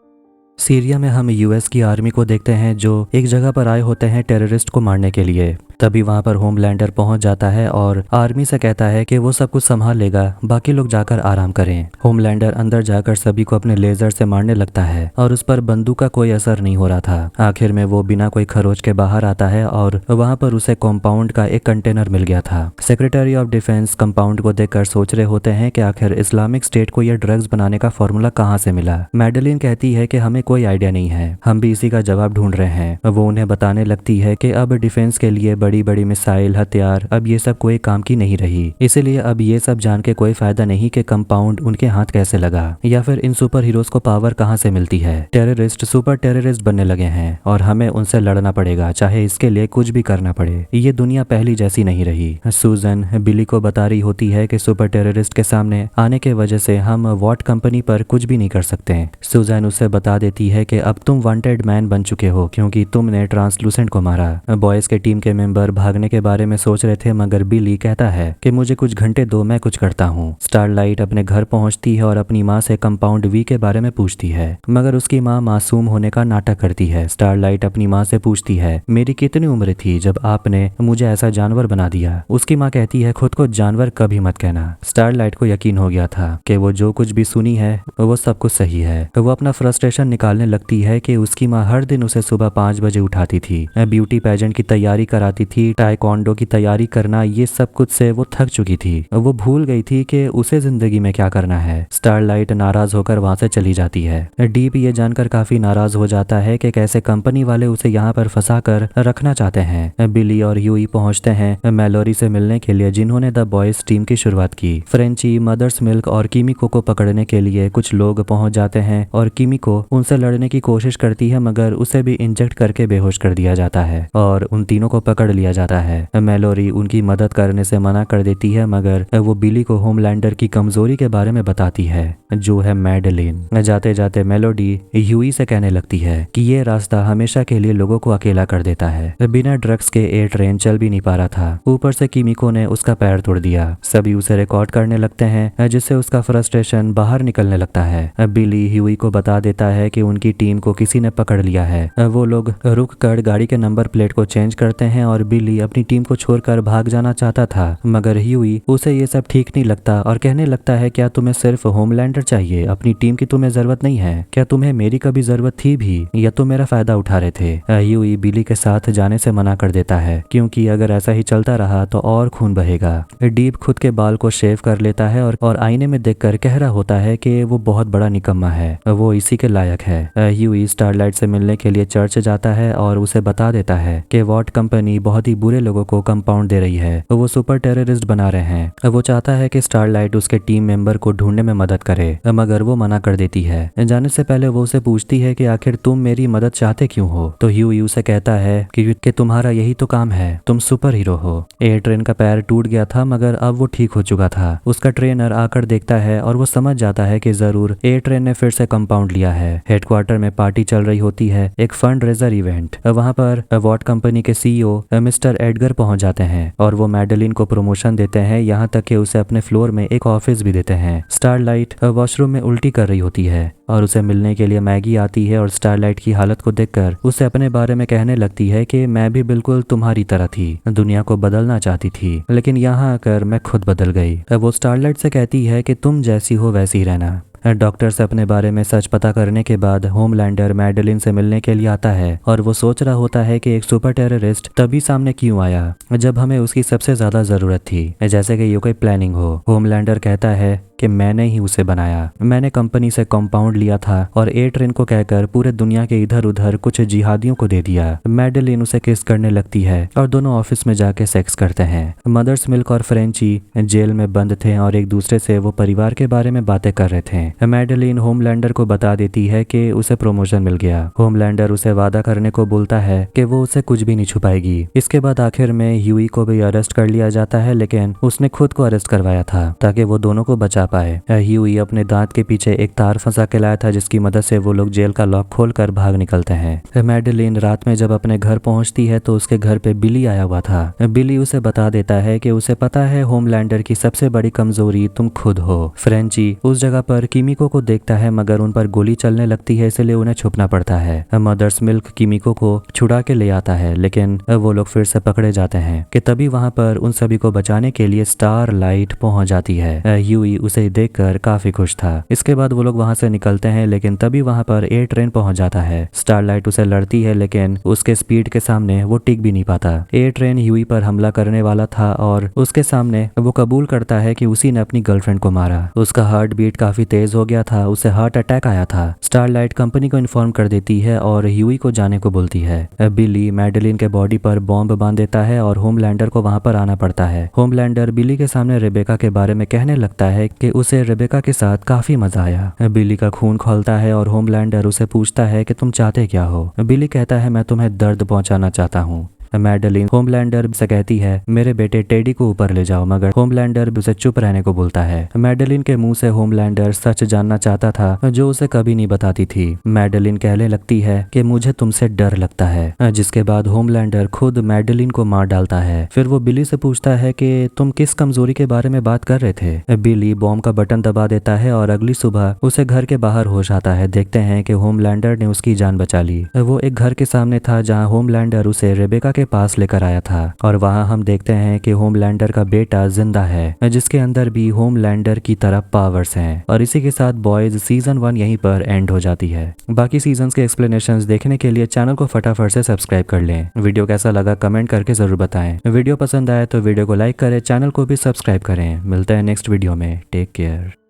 Speaker 1: सीरिया में हम यूएस की आर्मी को देखते हैं जो एक जगह पर आए होते हैं टेररिस्ट को मारने के लिए। तभी वहां पर होमलैंडर पहुंच जाता है और आर्मी से कहता है कि वो सब कुछ संभाल लेगा, बाकी लोग जाकर आराम करें। होमलैंडर अंदर जाकर सभी को अपने लेजर से मारने लगता है और उस पर बंदूक का कोई असर नहीं हो रहा था। आखिर में वो बिना कोई खरोच के बाहर आता है और वहां पर उसे कंपाउंड का एक कंटेनर मिल गया था। सेक्रेटरी ऑफ डिफेंस कंपाउंड को देखकर सोच रहे होते हैं कि आखिर इस्लामिक स्टेट को यह ड्रग्स बनाने का फॉर्मूला कहाँ से मिला। मैडेलिन कहती है कि हमें कोई आइडिया नहीं है, हम भी इसी का जवाब ढूंढ रहे हैं। वो उन्हें बताने लगती है कि अब डिफेंस के लिए बड़ी बड़ी मिसाइल, हथियार, अब ये सब कोई काम की नहीं रही। इसीलिए अब ये सब जान के कोई फायदा नहीं कि कंपाउंड उनके हाथ कैसे लगा या फिर इन सुपर हीरोज को पावर कहाँ से मिलती है। टेररिस्ट सुपर टेररिस्ट बनने लगे हैं और हमें उनसे लड़ना पड़ेगा, चाहे इसके लिए कुछ भी करना पड़े। ये दुनिया पहली जैसी नहीं रही। सूजन बिली को बता रही होती है कि सुपर टेररिस्ट के सामने आने के वजह से हम वॉट कंपनी पर कुछ भी नहीं कर सकते। सूजन उसे बता देती है कि अब तुम वांटेड मैन बन चुके हो क्योंकि तुमने ट्रांसलूसेंट को मारा। बॉयज के टीम के मेंबर भागने के बारे में सोच रहे थे मगर बिली कहता है कि मुझे कुछ घंटे दो, मैं कुछ करता हूँ। स्टारलाइट अपने घर पहुंचती है और अपनी माँ से कंपाउंड वी के बारे में पूछती है मगर उसकी माँ मासूम होने का नाटक करती है। स्टारलाइट अपनी माँ से पूछती है मेरी कितनी उम्र थी जब आपने मुझे ऐसा जानवर बना दिया। उसकी माँ कहती है खुद को जानवर कभी मत कहना। स्टारलाइट को यकीन हो गया था कि वो जो कुछ भी सुनी है वो सब कुछ सही है। वो अपना फ्रस्ट्रेशन निकालने लगती है कि उसकी माँ हर दिन उसे सुबह 5 बजे उठाती थी, ब्यूटी पेजेंट की तैयारी कराती थी, टाइकोंडो की तैयारी करना, ये सब कुछ से वो थक चुकी थी। वो भूल गई थी कि उसे जिंदगी में क्या करना है। स्टारलाइट नाराज होकर वहां से चली जाती है। डीप ये जानकर काफी नाराज हो जाता है कि कैसे कंपनी वाले उसे यहाँ पर फंसा कर रखना चाहते हैं। बिली और ह्यूई पहुंचते हैं मैलोरी से मिलने के लिए जिन्होंने द बॉयज टीम की शुरुआत की। फ्रेंची, मदर्स मिल्क और किमिको को पकड़ने के लिए कुछ लोग पहुंच जाते हैं और किमिको उनसे लड़ने की कोशिश करती है मगर उसे भी इंजेक्ट करके बेहोश कर दिया जाता है और उन तीनों को पकड़ लिया जाता है। मैलोरी उनकी मदद करने से मना कर देती है मगर वो बिली को होमलैंडर की कमजोरी के बारे में बताती है जो है मैडेलिन। जाते जाते मेलोडी ह्यूई से कहने लगती है कि ये रास्ता हमेशा के लिए लोगों को अकेला कर देता है। बिना ड्रग्स के ए ट्रेन चल भी नहीं पा रहा था, ऊपर से किमिको ने उसका पैर तोड़ दिया। सभी उसे रिकॉर्ड करने लगते हैं जिससे उसका फ्रस्ट्रेशन बाहर निकलने लगता है। बिली ह्यूई को बता देता है कि उनकी टीम को किसी ने पकड़ लिया है। वो लोग रुक कर गाड़ी के नंबर प्लेट को चेंज करते हैं और बिली अपनी टीम को छोड़कर भाग जाना चाहता था, मगर ह्यूई उसे ये सब ठीक नहीं लगता और कहने लगता है क्या तुम्हें सिर्फ होमलैंडर चाहिए, अपनी टीम की तुम्हें जरूरत नहीं है? क्या तुम्हें मेरी कभी जरूरत थी भी, या तुम मेरा फायदा उठा रहे थे? ह्यूई बिली के साथ जाने से मना कर देता है क्योंकि अगर ऐसा ही चलता रहा तो और खून बहेगा। डीप खुद के बाल को शेव कर लेता है और आईने में देखकर कह रहा होता है कि वो बहुत बड़ा निकम्मा है, वो इसी के लायक है। ह्यूई स्टारलाइट से मिलने के लिए चर्च जाता है और उसे बता देता है कि वॉट कंपनी बहुत ही बुरे लोगों को कंपाउंड दे रही है, वो सुपर टेररिस्ट बना रहे हैं। वो चाहता है कि स्टारलाइट उसके टीम मेंबर को ढूंढने में मदद करे, मगर वो मना कर देती है। जाने से पहले वो उसे पूछती है कि आखिर तुम मेरी मदद चाहते क्यों हो? तो ह्यूई उसे कहता है कि तुम्हारा यही तो काम है, तुम सुपर हीरो हो। ए ट्रेन का पैर टूट गया था मगर अब वो ठीक हो चुका था। उसका ट्रेनर आकर देखता है और वो समझ जाता है कि जरूर ए ट्रेन ने फिर से कंपाउंड लिया है। हेडक्वार्टर में पार्टी चल रही होती है, एक फंड रेजर इवेंट। वहां पर वॉट कंपनी के सीईओ मिस्टर एडगर पहुंच जाते हैं और वो मैडेलिन को प्रमोशन देते हैं, यहाँ तक कि उसे अपने फ्लोर में एक ऑफिस भी देते हैं। स्टारलाइट वॉशरूम में उल्टी कर रही होती है और उसे मिलने के लिए मैगी आती है और स्टारलाइट की हालत को देखकर उसे अपने बारे में कहने लगती है कि मैं भी बिल्कुल तुम्हारी तरह थी, दुनिया को बदलना चाहती थी, लेकिन यहाँ आकर मैं खुद बदल गई। वो स्टारलाइट से कहती है कि तुम जैसी हो वैसी रहना। डॉक्टर से अपने बारे में सच पता करने के बाद होमलैंडर मैडेलिन से मिलने के लिए आता है और वो सोच रहा होता है कि एक सुपर टेररिस्ट तभी सामने क्यों आया जब हमें उसकी सबसे ज्यादा जरूरत थी, जैसे कि ये कोई प्लानिंग हो। होमलैंडर कहता है कि मैंने ही उसे बनाया, मैंने कंपनी से कंपाउंड लिया था और ए ट्रेन को कहकर पूरे दुनिया के इधर उधर कुछ जिहादियों को दे दिया। मैडेलिन उसे किस करने लगती है और दोनों ऑफिस में जाके सेक्स करते हैं। मदर्स मिल्क और फ्रेंची जेल में बंद थे और एक दूसरे से वो परिवार के बारे में बातें कर रहे थे। मैडेलिन होमलैंडर को बता देती है कि उसे प्रमोशन मिल गया। होमलैंडर उसे वादा करने को बोलता है कि वो उसे कुछ भी नहीं छुपाएगी। इसके बाद आखिर में ह्यूई को भी अरेस्ट कर लिया जाता है, लेकिन उसने खुद को अरेस्ट करवाया था ताकि वो दोनों को बचा पाए। ह्यूई अपने दांत के पीछे एक तार फंसा के लाया था जिसकी मदद से वो लोग जेल का लॉक खोलकर भाग निकलते हैं। मैडेलिन रात में जब अपने घर पहुंचती है तो उसके घर पे बिली आया हुआ था। बिली उसे बता देता है कि उसे पता है होमलैंडर की सबसे बड़ी कमजोरी तुम खुद हो। फ्रेंची उस जगह पर किमिको को देखता है मगर उन पर गोली चलने लगती है, इसलिए उन्हें छुपना पड़ता है। मदर्स मिल्क किमिको को छुड़ा के ले आता है, लेकिन वो लोग फिर से पकड़े जाते हैं कि तभी वहां पर उन सभी को बचाने के लिए स्टारलाइट पहुंच जाती है। ह्यूई उसे देखकर काफी खुश था। इसके बाद वो लोग वहां से निकलते हैं, लेकिन तभी वहां पर ए ट्रेन पहुंच जाता है। स्टारलाइट उसे लड़ती है लेकिन उसके स्पीड के सामने वो टिक भी नहीं पाता। ए ट्रेन ह्यूई पर हमला करने वाला था और उसके सामने वो कबूल करता है कि उसी ने अपनी गर्लफ्रेंड को मारा। उसका हार्ट बीट काफी तेज हो गया था, उसे हार्ट अटैक आया था। स्टारलाइट कंपनी को इन्फॉर्म कर देती है और ह्यूई को जाने को बोलती है। बिली मैडेलिन के बॉडी पर बॉम्ब बांध देता है और होमलैंडर को वहां पर आना पड़ता है। होमलैंडर बिली के सामने रेबेका के बारे में कहने लगता है कि उसे रेबेका के साथ काफी मजा आया। बिली का खून खौलता है और होमलैंडर उसे पूछता है कि तुम चाहते क्या हो। बिली कहता है मैं तुम्हें दर्द पहुंचाना चाहता हूँ। मैडेलिन होमलैंडर से कहती है मेरे बेटे टेडी को ऊपर ले जाओ, मगर होमलैंडर उसे चुप रहने को बोलता है। मैडेलिन के मुंह से होमलैंडर सच जानना चाहता था जो उसे कभी नहीं बताती थी। मैडेलिन कहने लगती है कि मुझे तुमसे डर लगता है, जिसके बाद होमलैंडर खुद मैडेलिन को मार डालता है। फिर वो बिली से पूछता है कि तुम किस कमजोरी के बारे में बात कर रहे थे। बिली बॉम्ब का बटन दबा देता है और अगली सुबह उसे घर के बाहर होश आता है। देखते हैं कि होमलैंडर ने उसकी जान बचा ली। वो एक घर के सामने था जहाँ होमलैंडर उसे रेबेका के पास लेकर आया था और वहां हम देखते हैं कि होमलैंडर का बेटा जिंदा है, जिसके अंदर भी होमलैंडर की तरह पावर्स हैं। और इसी के साथ बॉयज सीजन 1 यहीं पर एंड हो जाती है। बाकी सीजन्स के एक्सप्लेनेशंस देखने के लिए चैनल को फटाफट से सब्सक्राइब कर लें। वीडियो कैसा लगा कमेंट करके जरूर बताएं। वीडियो पसंद आए तो वीडियो को लाइक करें, चैनल को भी सब्सक्राइब करें। मिलते हैं नेक्स्ट वीडियो में। Take care.